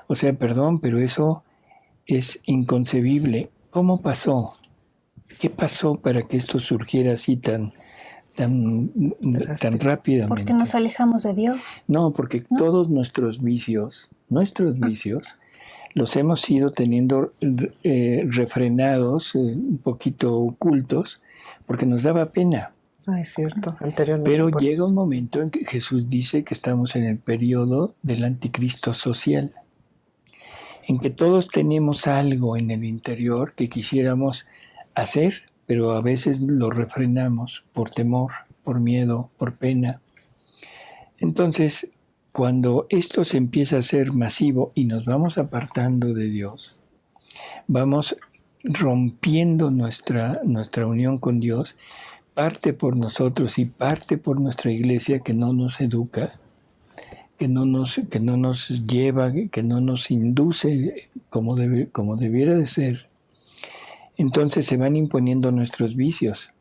O sea, perdón, pero eso es inconcebible. ¿Cómo pasó? ¿Qué pasó para que esto surgiera así tan rápidamente? porque nos alejamos de Dios. No, porque todos nuestros vicios, los hemos ido teniendo refrenados, un poquito ocultos, porque nos daba pena. Es cierto, anteriormente. Pero llega un momento en que Jesús dice que estamos en el periodo del anticristo social, en que todos tenemos algo en el interior que quisiéramos hacer, pero a veces lo refrenamos por temor, por miedo, por pena. Entonces, cuando esto se empieza a hacer masivo y nos vamos apartando de Dios, vamos rompiendo nuestra unión con Dios, parte por nosotros y parte por nuestra iglesia que no nos educa, que no nos lleva, que no nos induce como debiera de ser. Entonces se van imponiendo nuestros vicios.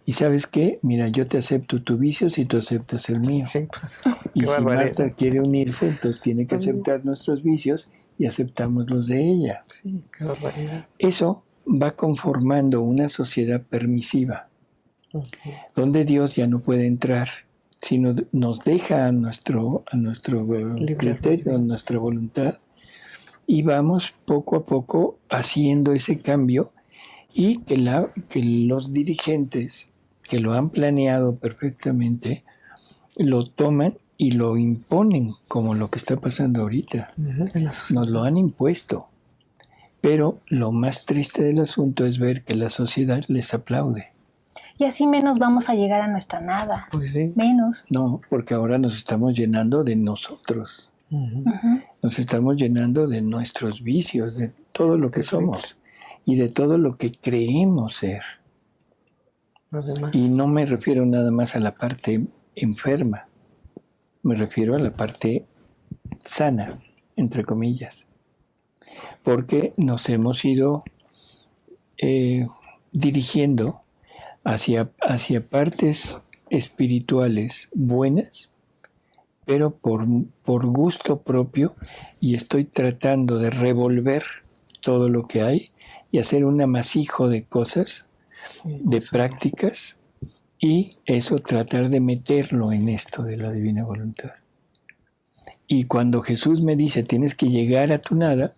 ¿Y sabes qué? Mira, yo te acepto tu vicio si tú aceptas el mío. Sí, pues, y si Marta quiere unirse, entonces tiene que aceptar nuestros vicios y aceptamos los de ella. Sí, qué barbaridad. Eso va conformando una sociedad permisiva, donde Dios ya no puede entrar, sino nos deja a nuestro criterio, a nuestra voluntad, y vamos poco a poco haciendo ese cambio, y que los dirigentes que lo han planeado perfectamente lo toman y lo imponen, como lo que está pasando ahorita. Nos lo han impuesto. Pero lo más triste del asunto es ver que la sociedad les aplaude. Y así menos vamos a llegar a nuestra nada. Pues sí. Menos. No, porque ahora nos estamos llenando de nosotros. Nos estamos llenando de nuestros vicios, de todo lo que somos y de todo lo que creemos ser. Además. Y no me refiero nada más a la parte enferma, me refiero a la parte sana, entre comillas, porque nos hemos ido dirigiendo hacia partes espirituales buenas, pero por gusto propio, y estoy tratando de revolver todo lo que hay y hacer un amasijo de cosas, de prácticas, y eso tratar de meterlo en esto de la divina voluntad. Y cuando Jesús me dice tienes que llegar a tu nada,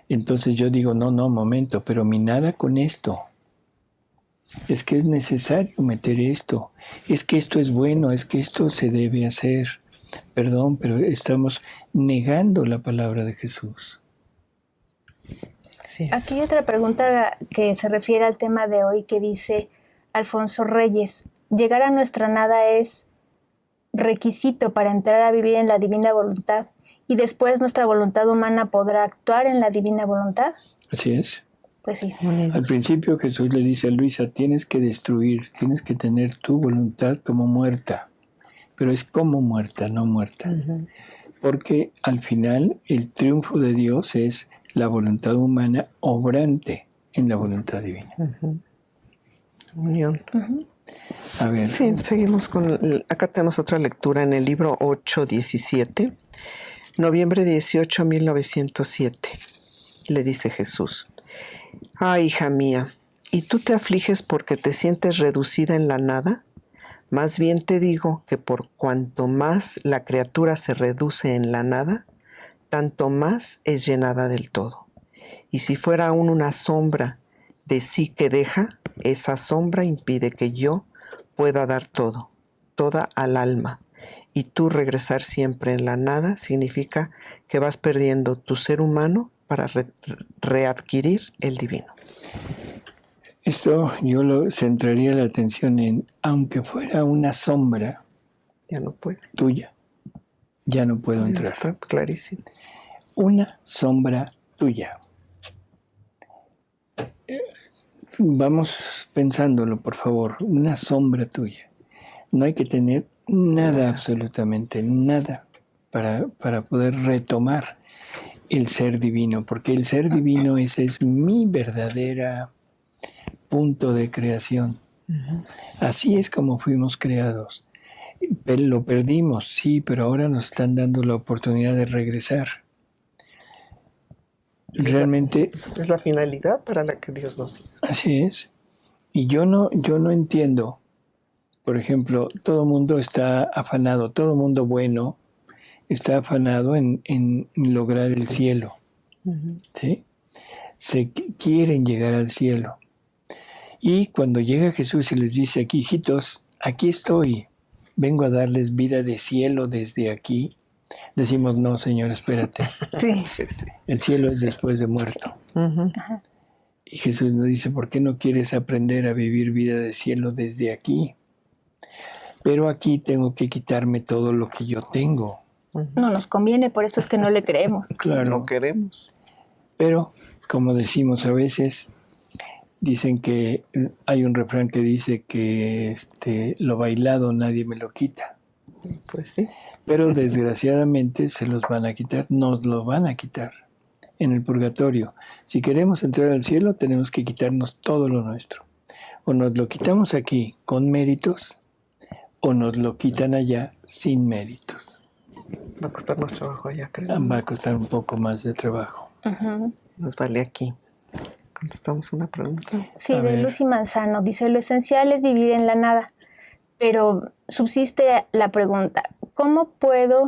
entonces yo digo no, momento, pero mi nada con esto. Es que es necesario meter esto, es que esto es bueno, es que esto se debe hacer. Perdón, pero estamos negando la palabra de Jesús. Sí, aquí hay otra pregunta que se refiere al tema de hoy que dice Alfonso Reyes: llegar a nuestra nada es requisito para entrar a vivir en la divina voluntad y después nuestra voluntad humana podrá actuar en la divina voluntad. Así es. Pues sí. Al principio Jesús le dice a Luisa, tienes que destruir, tienes que tener tu voluntad como muerta, pero es como muerta, no muerta. Porque al final el triunfo de Dios es la voluntad humana obrante en la voluntad divina. Unión. A ver. Sí, seguimos con... Acá tenemos otra lectura en el libro 8:17. Noviembre 18, 1907. Le dice Jesús: hija mía ¿Y tú te afliges porque te sientes reducida en la nada? Más bien te digo que por cuanto más la criatura se reduce en la nada, tanto más es llenada del todo. Y si fuera aún una sombra de sí que deja, esa sombra impide que yo pueda dar todo, toda al alma. Y tú regresar siempre en la nada significa que vas perdiendo tu ser humano para readquirir el divino. Esto yo lo centraría la atención en, aunque fuera una sombra Ya no puede. tuya, ya no puedo Ya entrar. está clarísimo. Una sombra tuya. Vamos pensándolo, por favor. Una sombra tuya. No hay que tener nada, absolutamente nada, para poder retomar el ser divino, porque el ser divino, ese es mi verdadera punto de creación. Así es como fuimos creados. Lo perdimos, sí, pero ahora nos están dando la oportunidad de regresar. Realmente, Es la finalidad para la que Dios nos hizo. así es. Y yo no entiendo, por ejemplo, todo el mundo está afanado, todo el mundo bueno está afanado en lograr el cielo, ¿sí? Quieren llegar al cielo. Y cuando llega Jesús y les dice aquí, hijitos, aquí estoy, vengo a darles vida de cielo desde aquí, decimos, no, Señor, espérate. Sí. Sí, sí. El cielo es después de muerto. Y Jesús nos dice, ¿por qué no quieres aprender a vivir vida de cielo desde aquí? Pero aquí tengo que quitarme todo lo que yo tengo. No nos conviene, por eso es que no le creemos. Claro. No queremos. Pero, como decimos a veces, dicen que hay un refrán que dice que lo bailado nadie me lo quita. Pues sí. Pero desgraciadamente se los van a quitar, nos lo van a quitar en el purgatorio. Si queremos entrar al cielo, tenemos que quitarnos todo lo nuestro. O nos lo quitamos aquí con méritos, o nos lo quitan allá sin méritos. Va a costar más trabajo allá, creo. Va a costar un poco más de trabajo. Nos vale aquí. Contestamos una pregunta. Sí, A de ver. Lucy Manzano. Dice, lo esencial es vivir en la nada. Pero subsiste la pregunta, ¿cómo puede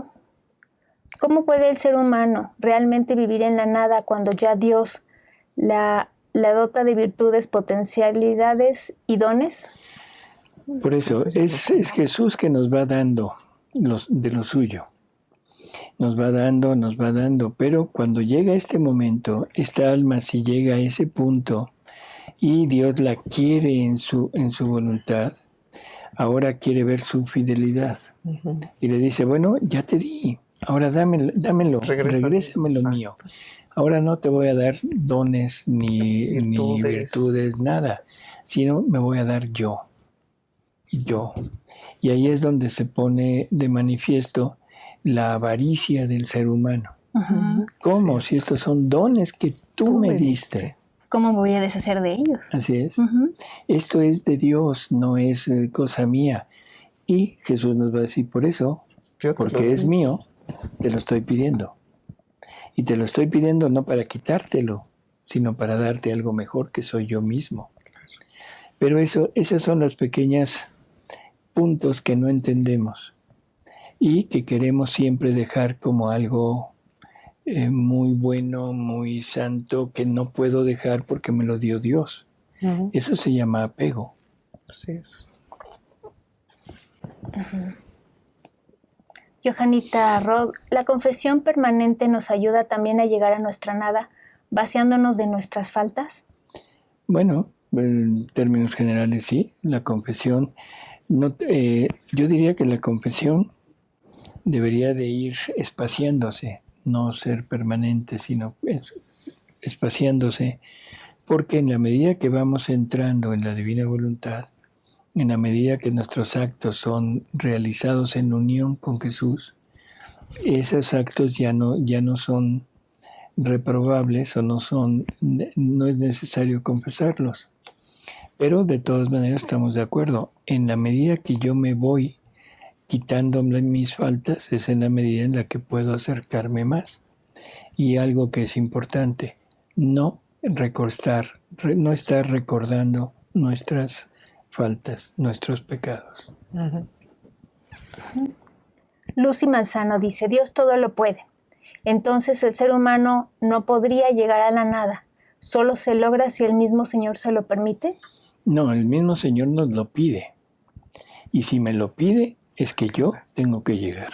el ser humano realmente vivir en la nada cuando ya Dios la dota de virtudes, potencialidades y dones? Por eso, es Jesús que nos va dando de lo suyo. Nos va dando, pero cuando llega este momento, esta alma, si llega a ese punto y Dios la quiere en su voluntad, ahora quiere ver su fidelidad. Y le dice, bueno, ya te di, ahora dámelo, regrésame lo mío. Ahora no te voy a dar dones ni virtudes, nada, sino me voy a dar yo. Y ahí es donde se pone de manifiesto la avaricia del ser humano. ¿Cómo? Si estos son dones que tú me diste. ¿Cómo me voy a deshacer de ellos? Así es. Esto es de Dios, no es cosa mía. Y Jesús nos va a decir, por eso, porque es mío, te lo estoy pidiendo. Y te lo estoy pidiendo no para quitártelo, sino para darte algo mejor que soy yo mismo. Pero esas son las pequeñas puntos que no entendemos y que queremos siempre dejar como algo muy bueno, muy santo, que no puedo dejar porque me lo dio Dios. Eso se llama apego. Así es. Johanita Rod, ¿la confesión permanente nos ayuda también a llegar a nuestra nada, vaciándonos de nuestras faltas? Bueno, en términos generales sí, la confesión, yo diría que la confesión debería de ir espaciándose, no ser permanente, sino espaciándose, porque en la medida que vamos entrando en la divina voluntad, en la medida que nuestros actos son realizados en unión con Jesús, esos actos ya no son reprobables o no es necesario confesarlos. Pero de todas maneras estamos de acuerdo. En la medida que yo me voy quitando mis faltas, es en la medida en la que puedo acercarme más. Y algo que es importante, no no estar recordando nuestras faltas, nuestros pecados. Ujú. Lucy Manzano dice, Dios todo lo puede. Entonces el ser humano no podría llegar a la nada. ¿Solo se logra si el mismo Señor se lo permite? No, el mismo Señor nos lo pide. Y si me lo pide, es que yo tengo que llegar.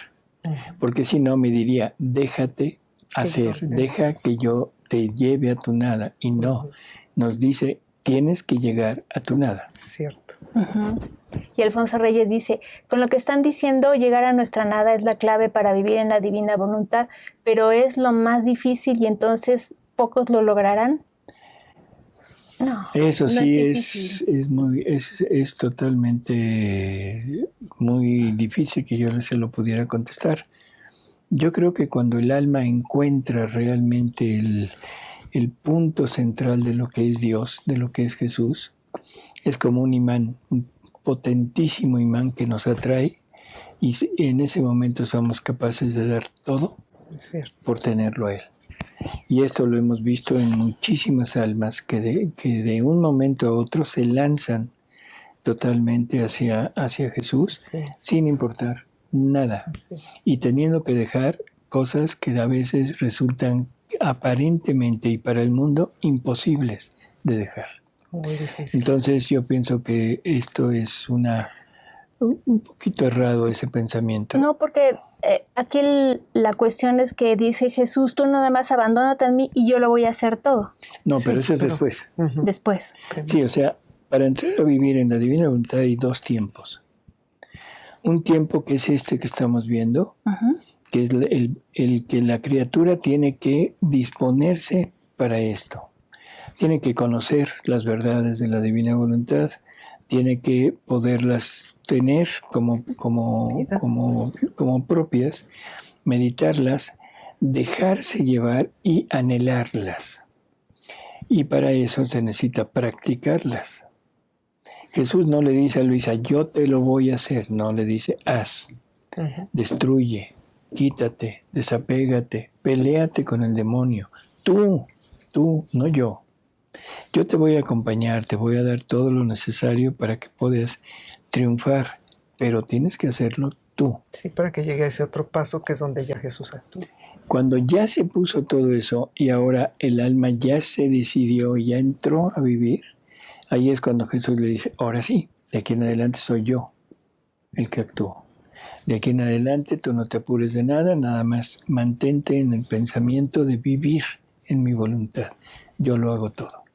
Porque si no, me diría, déjate hacer, deja que yo te lleve a tu nada. Y no, nos dice, tienes que llegar a tu nada. Cierto. Uh-huh. Y Alfonso Reyes dice, con lo que están diciendo, llegar a nuestra nada es la clave para vivir en la divina voluntad, pero es lo más difícil y entonces pocos lo lograrán. No, eso no sí es totalmente muy difícil que yo se lo pudiera contestar. Yo creo que cuando el alma encuentra realmente el punto central de lo que es Dios, de lo que es Jesús, es como un imán, un potentísimo imán que nos atrae y en ese momento somos capaces de dar todo por tenerlo a Él. Y esto lo hemos visto en muchísimas almas que de un momento a otro se lanzan totalmente hacia Jesús, sin importar nada, y teniendo que dejar cosas que a veces resultan aparentemente y para el mundo imposibles de dejar. Muy difícil. Entonces yo pienso que esto es un poquito errado ese pensamiento. No, porque aquí la cuestión es que dice Jesús, tú nada más abandónate en mí y yo lo voy a hacer todo. No, pero eso es después. Después. Sí, o sea, para entrar a vivir en la divina voluntad hay dos tiempos. Un tiempo que es este que estamos viendo, que es el que la criatura tiene que disponerse para esto. Tiene que conocer las verdades de la divina voluntad, tiene que poderlas tener como propias, meditarlas, dejarse llevar y anhelarlas. Y para eso se necesita practicarlas. Jesús no le dice a Luisa, yo te lo voy a hacer. No, le dice, haz, destruye, quítate, desapégate, peléate con el demonio. Tú, no yo. Yo te voy a acompañar, te voy a dar todo lo necesario para que puedas triunfar, pero tienes que hacerlo tú. Sí, para que llegue a ese otro paso que es donde ya Jesús actúa. Cuando ya se puso todo eso y ahora el alma ya se decidió, ya entró a vivir, ahí es cuando Jesús le dice, ahora sí, de aquí en adelante soy yo el que actúo. De aquí en adelante tú no te apures de nada, nada más mantente en el pensamiento de vivir en mi voluntad. Yo lo hago todo.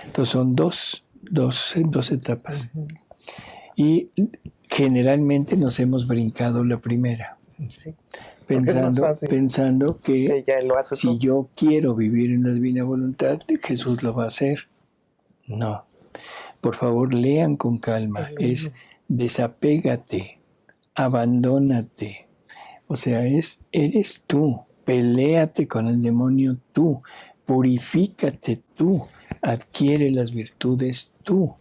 Entonces son dos etapas. Y generalmente nos hemos brincado la primera. Sí. Pensando que ya lo hace si todo. yo quiero vivir en la divina voluntad, Jesús lo va a hacer. No. Por favor, lean con calma. Es desapégate, abandónate. O sea, eres tú. Peléate con el demonio tú. Purifícate tú. Adquiere las virtudes tú.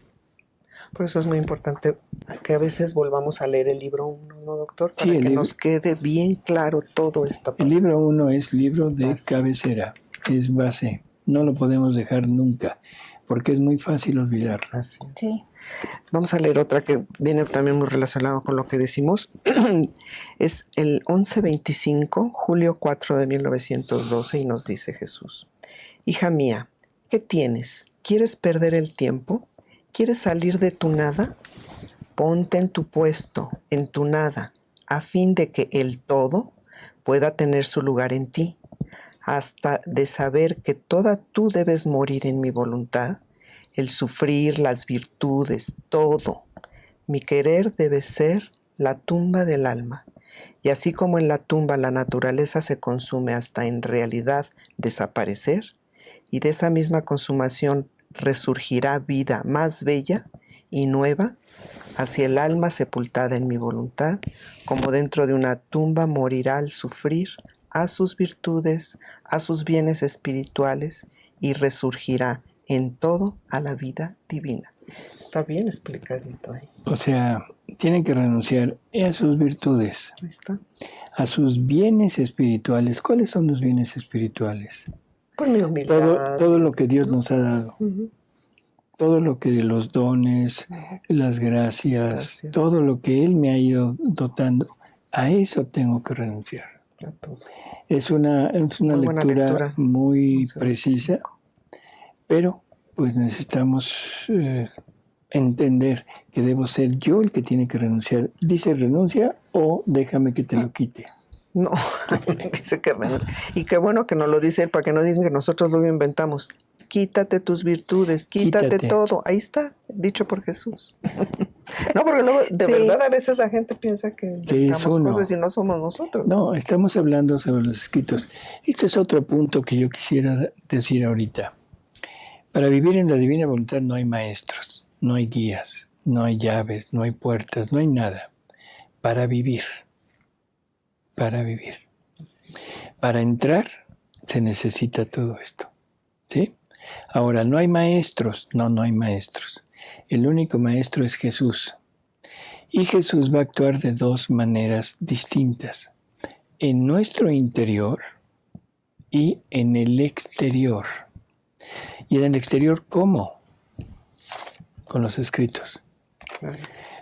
Por eso es muy importante que a veces volvamos a leer el libro 1, ¿no, doctor? Para que nos quede bien claro todo esto. El libro 1 es libro de cabecera, es base. No lo podemos dejar nunca, porque es muy fácil olvidarlo. Así es. Sí. Vamos a leer otra que viene también muy relacionado con lo que decimos. Es el 1125, julio 4 de 1912, y nos dice Jesús: hija mía, ¿qué tienes? ¿Quieres perder el tiempo? ¿Quieres salir de tu nada? Ponte en tu puesto, en tu nada, a fin de que el todo pueda tener su lugar en ti, hasta de saber que toda tú debes morir en mi voluntad, el sufrir, las virtudes, todo. Mi querer debe ser la tumba del alma, y así como en la tumba la naturaleza se consume hasta en realidad desaparecer, y de esa misma consumación resurgirá vida más bella y nueva, hacia el alma sepultada en mi voluntad, como dentro de una tumba morirá al sufrir a sus virtudes, a sus bienes espirituales, y resurgirá en todo a la vida divina. Está bien explicadito ahí. O sea, tienen que renunciar a sus virtudes, Ahí está. a sus bienes espirituales. ¿Cuáles son los bienes espirituales? Pues mi humildad. Todo lo que Dios nos ha dado. Ujú. Todo lo que los dones, las gracias, todo lo que Él me ha ido dotando, a eso tengo que renunciar. A todo. Es una Muy buena lectura. muy 11:25. precisa, pero pues necesitamos entender que debo ser yo el que tiene que renunciar. Dice renuncia o déjame que te lo quite. No, dice que y qué bueno que nos lo dice él para que no digan que nosotros lo inventamos. Quítate tus virtudes, quítate todo. Ahí está, dicho por Jesús. No, porque luego, de Sí. verdad, a veces la gente piensa que Que es inventamos uno. cosas y no somos nosotros. No, estamos hablando sobre los escritos. Este es otro punto que yo quisiera decir ahorita. Para vivir en la divina voluntad no hay maestros, no hay guías, no hay llaves, no hay puertas, no hay nada. Para vivir. Para entrar se necesita todo esto. ¿Sí? Ahora, no hay maestros. No hay maestros. El único maestro es Jesús. Y Jesús va a actuar de dos maneras distintas. En nuestro interior y en el exterior. ¿Y en el exterior cómo? Con los escritos. Claro.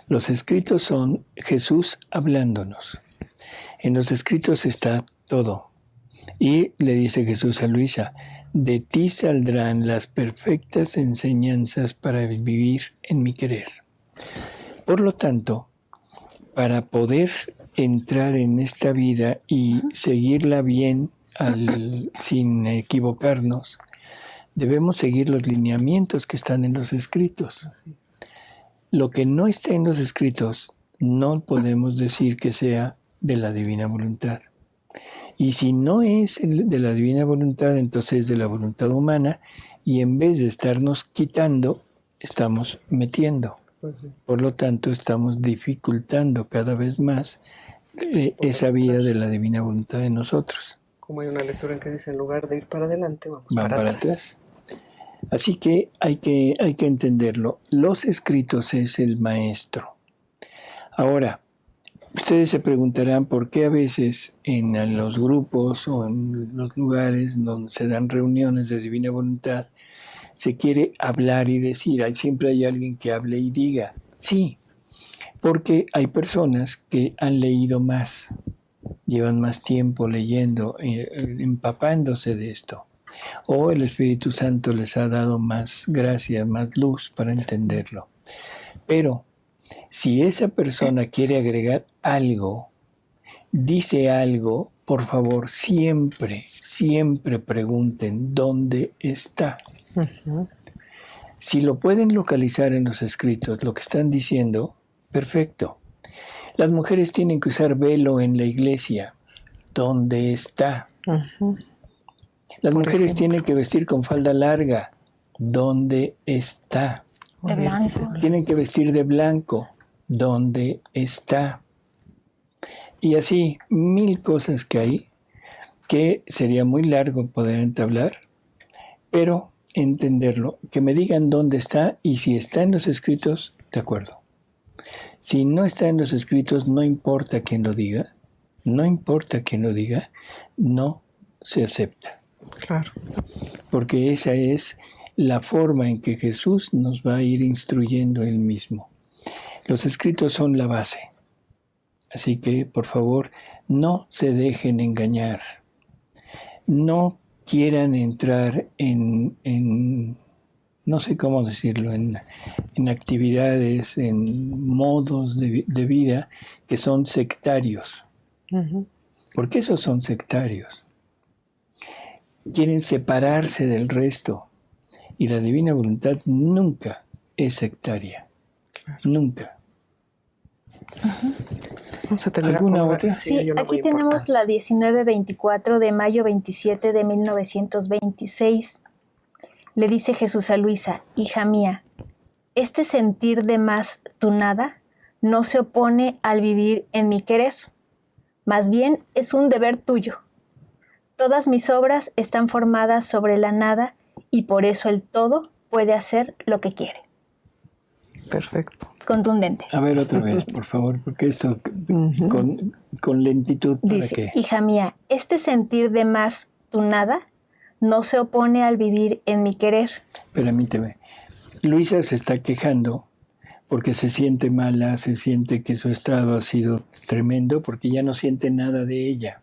Los escritos son Jesús hablándonos. En los escritos está todo. Y le dice Jesús a Luisa, de ti saldrán las perfectas enseñanzas para vivir en mi querer. Por lo tanto, para poder entrar en esta vida y seguirla bien sin equivocarnos, debemos seguir los lineamientos que están en los escritos. Así es. Lo que no está en los escritos no podemos decir que sea de la divina voluntad. Y si no es de la divina voluntad, entonces es de la voluntad humana, y en vez de estarnos quitando, estamos metiendo. Pues sí. Por lo tanto, estamos dificultando cada vez más esa vida de la divina voluntad de nosotros. Como hay una lectura en que dice, en lugar de ir para adelante, vamos Van para para atrás. Así que hay que entenderlo. Los escritos es el maestro. Ahora, ustedes se preguntarán por qué a veces en los grupos o en los lugares donde se dan reuniones de divina voluntad se quiere hablar y decir, siempre hay alguien que hable y diga. Sí, porque hay personas que han leído más, llevan más tiempo leyendo, empapándose de esto. O el Espíritu Santo les ha dado más gracia, más luz para entenderlo. Pero si esa persona quiere agregar algo, dice algo, por favor, siempre pregunten dónde está. Uh-huh. Si lo pueden localizar en los escritos, lo que están diciendo, perfecto. Las mujeres tienen que usar velo en la iglesia. ¿Dónde está? Uh-huh. Las mujeres tienen que vestir con falda larga. ¿Dónde está? De blanco. Tienen que vestir de blanco. ¿Dónde está? Y así, 1000 cosas que hay, que sería muy largo poder entablar, pero entenderlo, que me digan dónde está y si está en los escritos, de acuerdo. Si no está en los escritos, no importa quién lo diga, no se acepta. Claro. Porque esa es la forma en que Jesús nos va a ir instruyendo él mismo. Los escritos son la base. Así que, por favor, no se dejen engañar. No quieran entrar en no sé cómo decirlo, en actividades, en modos de vida que son sectarios. Uh-huh. Porque esos son sectarios. Quieren separarse del resto. Y la divina voluntad nunca es sectaria. Nunca. Vamos a terminar ¿Alguna con una- otra? Sí, hay una aquí muy tenemos importante. la 1924 de mayo 27 de 1926. Le dice Jesús a Luisa, hija mía, este sentir de más tu nada no se opone al vivir en mi querer, más bien es un deber tuyo. Todas mis obras están formadas sobre la nada y por eso el todo puede hacer lo que quiere. Perfecto. Contundente. A ver otra vez, por favor, porque esto Uh-huh. con lentitud para Dice, que... hija mía, este sentir de más tu nada no se opone al vivir en mi querer. Permíteme. Luisa se está quejando porque se siente mala, se siente que su estado ha sido tremendo, porque ya no siente nada de ella.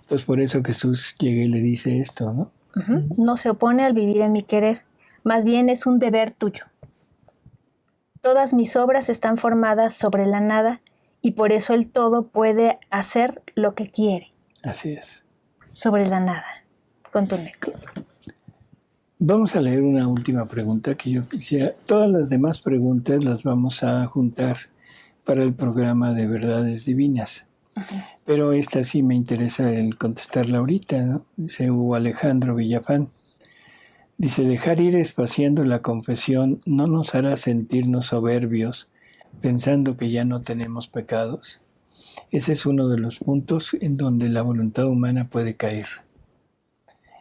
Entonces por eso Jesús llega y le dice esto, ¿no? No se opone al vivir en mi querer, más bien es un deber tuyo. Todas mis obras están formadas sobre la nada y por eso el todo puede hacer lo que quiere. Así es. Sobre la nada. Continúe. Vamos a leer una última pregunta que yo quisiera. Todas las demás preguntas las vamos a juntar para el programa de Verdades Divinas. Pero esta sí me interesa el contestarla ahorita, ¿no? Dice Hugo Alejandro Villafán. Dice, dejar ir espaciando la confesión no nos hará sentirnos soberbios pensando que ya no tenemos pecados. Ese es uno de los puntos en donde la voluntad humana puede caer.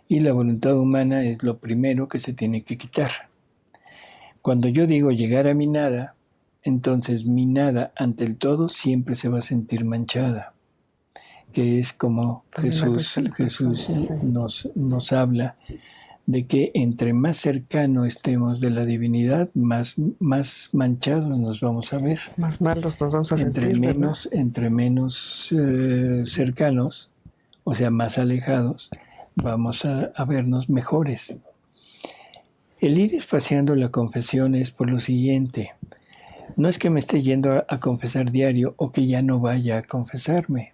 Y la voluntad humana es lo primero que se tiene que quitar. Cuando yo digo llegar a mi nada, entonces mi nada ante el todo siempre se va a sentir manchada. Que es como Jesús nos habla de que entre más cercano estemos de la divinidad, más manchados nos vamos a ver. Más malos nos vamos a sentir, Entre menos cercanos, o sea, más alejados, vamos a vernos mejores. El ir espaciando la confesión es por lo siguiente. No es que me esté yendo a confesar diario o que ya no vaya a confesarme.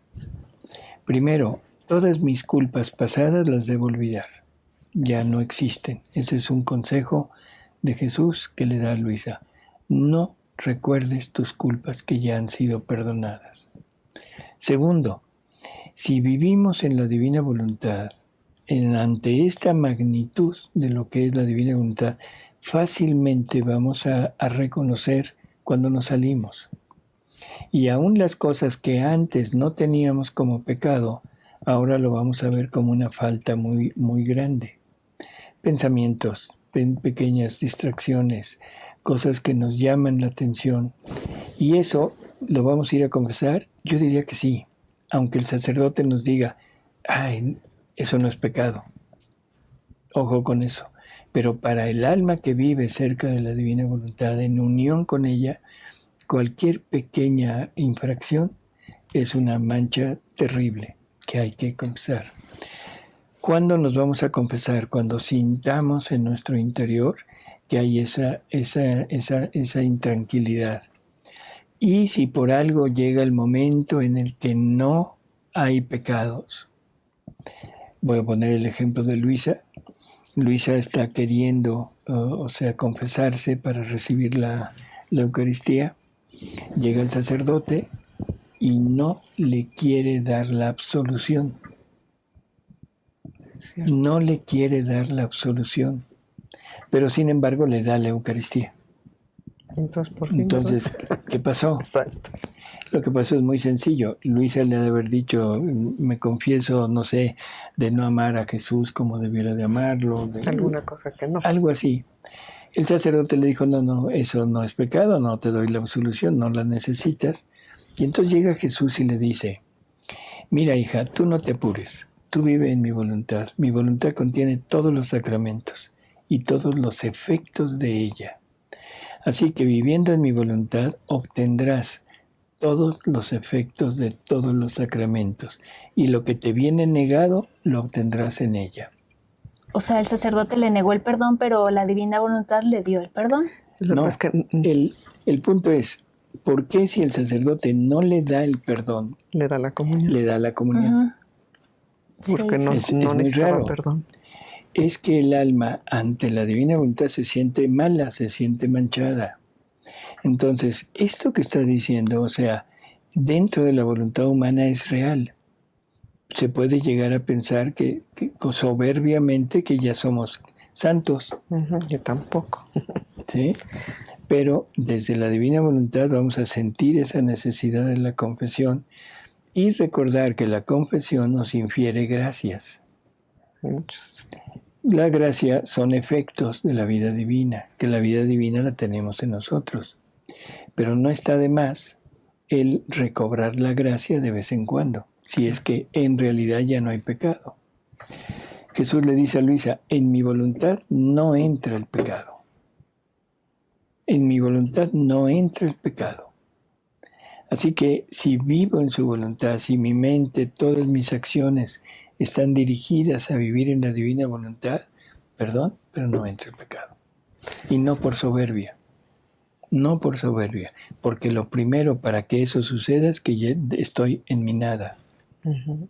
Primero, todas mis culpas pasadas las debo olvidar. Ya no existen. Ese es un consejo de Jesús que le da a Luisa. No recuerdes tus culpas que ya han sido perdonadas. Segundo, si vivimos en la divina voluntad, ante esta magnitud de lo que es la divina voluntad, fácilmente vamos a reconocer cuando nos salimos. Y aún las cosas que antes no teníamos como pecado, ahora lo vamos a ver como una falta muy, muy grande. Pensamientos, pequeñas distracciones, cosas que nos llaman la atención. Y eso, ¿lo vamos a ir a confesar? Yo diría que sí, aunque el sacerdote nos diga, ay, eso no es pecado. Ojo con eso. Pero para el alma que vive cerca de la divina voluntad, en unión con ella, cualquier pequeña infracción es una mancha terrible que hay que confesar. ¿Cuándo nos vamos a confesar? Cuando sintamos en nuestro interior que hay esa intranquilidad. Y si por algo llega el momento en el que no hay pecados. Voy a poner el ejemplo de Luisa. Luisa está queriendo, confesarse para recibir la Eucaristía. Llega el sacerdote y no le quiere dar la absolución. No le quiere dar la absolución. Pero sin embargo le da la Eucaristía. Entonces, ¿qué pasó? Exacto. Lo que pasó es muy sencillo. Luisa le ha de haber dicho, me confieso, no sé, de no amar a Jesús como debiera de amarlo. Alguna cosa que no. Algo así. El sacerdote le dijo, no, eso no es pecado, no te doy la absolución, no la necesitas. Y entonces llega Jesús y le dice, mira hija, tú no te apures, tú vive en mi voluntad. Mi voluntad contiene todos los sacramentos y todos los efectos de ella. Así que viviendo en mi voluntad obtendrás todos los efectos de todos los sacramentos y lo que te viene negado lo obtendrás en ella. O sea, el sacerdote le negó el perdón, pero la divina voluntad le dio el perdón. No, el punto es, ¿por qué si el sacerdote no le da el perdón? Le da la comunión. Le da la comunión. Porque no necesitaba perdón. Es que el alma ante la divina voluntad se siente mala, se siente manchada. Entonces, esto que está diciendo, o sea, dentro de la voluntad humana es real. Se puede llegar a pensar que soberbiamente que ya somos santos. Yo tampoco. ¿Sí? Pero desde la divina voluntad vamos a sentir esa necesidad de la confesión y recordar que la confesión nos infiere gracias. Muchas. La gracia son efectos de la vida divina, que la vida divina la tenemos en nosotros. Pero no está de más el recobrar la gracia de vez en cuando, si es que en realidad ya no hay pecado. Jesús le dice a Luisa, en mi voluntad no entra el pecado. En mi voluntad no entra el pecado. Así que si vivo en su voluntad, si mi mente, todas mis acciones están dirigidas a vivir en la divina voluntad, perdón, pero no entra el pecado. Y no por soberbia. No por soberbia. Porque lo primero para que eso suceda es que ya estoy en mi nada. Ujú.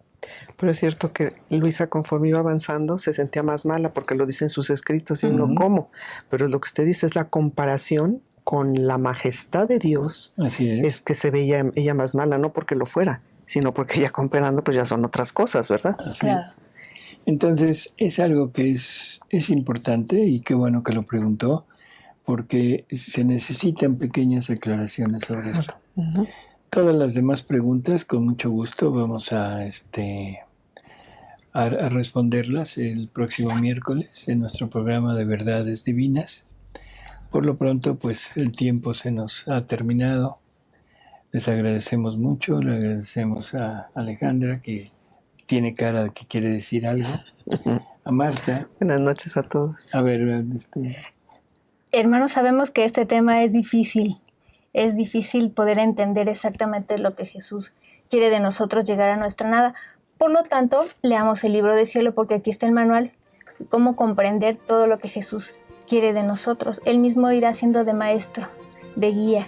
Pero es cierto que Luisa, conforme iba avanzando, se sentía más mala porque lo dice en sus escritos y uno cómo. Pero lo que usted dice es la comparación con la majestad de Dios. Así Es que se veía ella más mala, no porque lo fuera, sino porque ya comparando pues ya son otras cosas, ¿verdad? Así Claro. es. Entonces es algo que es importante y qué bueno que lo preguntó, porque se necesitan pequeñas aclaraciones sobre esto. Ujú. Todas las demás preguntas, con mucho gusto, vamos a responderlas el próximo miércoles en nuestro programa de Verdades Divinas. Por lo pronto, pues el tiempo se nos ha terminado. Les agradecemos mucho, le agradecemos a Alejandra, que tiene cara de que quiere decir algo. A Marta. Buenas noches a todos. A ver, Hermanos, sabemos que este tema es difícil. Es difícil poder entender exactamente lo que Jesús quiere de nosotros, llegar a nuestra nada. Por lo tanto, leamos el libro del cielo, porque aquí está el manual, cómo comprender todo lo que Jesús quiere de nosotros. Él mismo irá siendo de maestro, de guía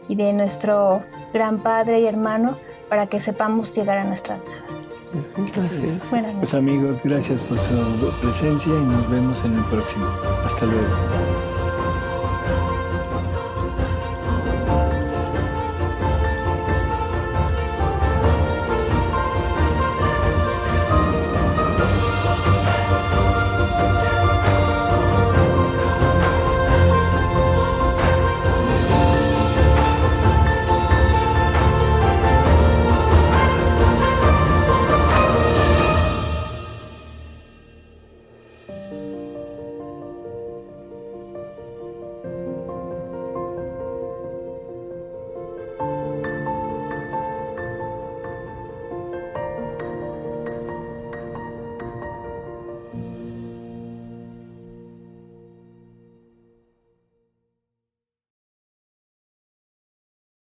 y de nuestro gran Padre y hermano para que sepamos llegar a nuestra nada. Ujú, así es. Buenas noches. pues amigos, gracias por su presencia y nos vemos en el próximo. Hasta luego.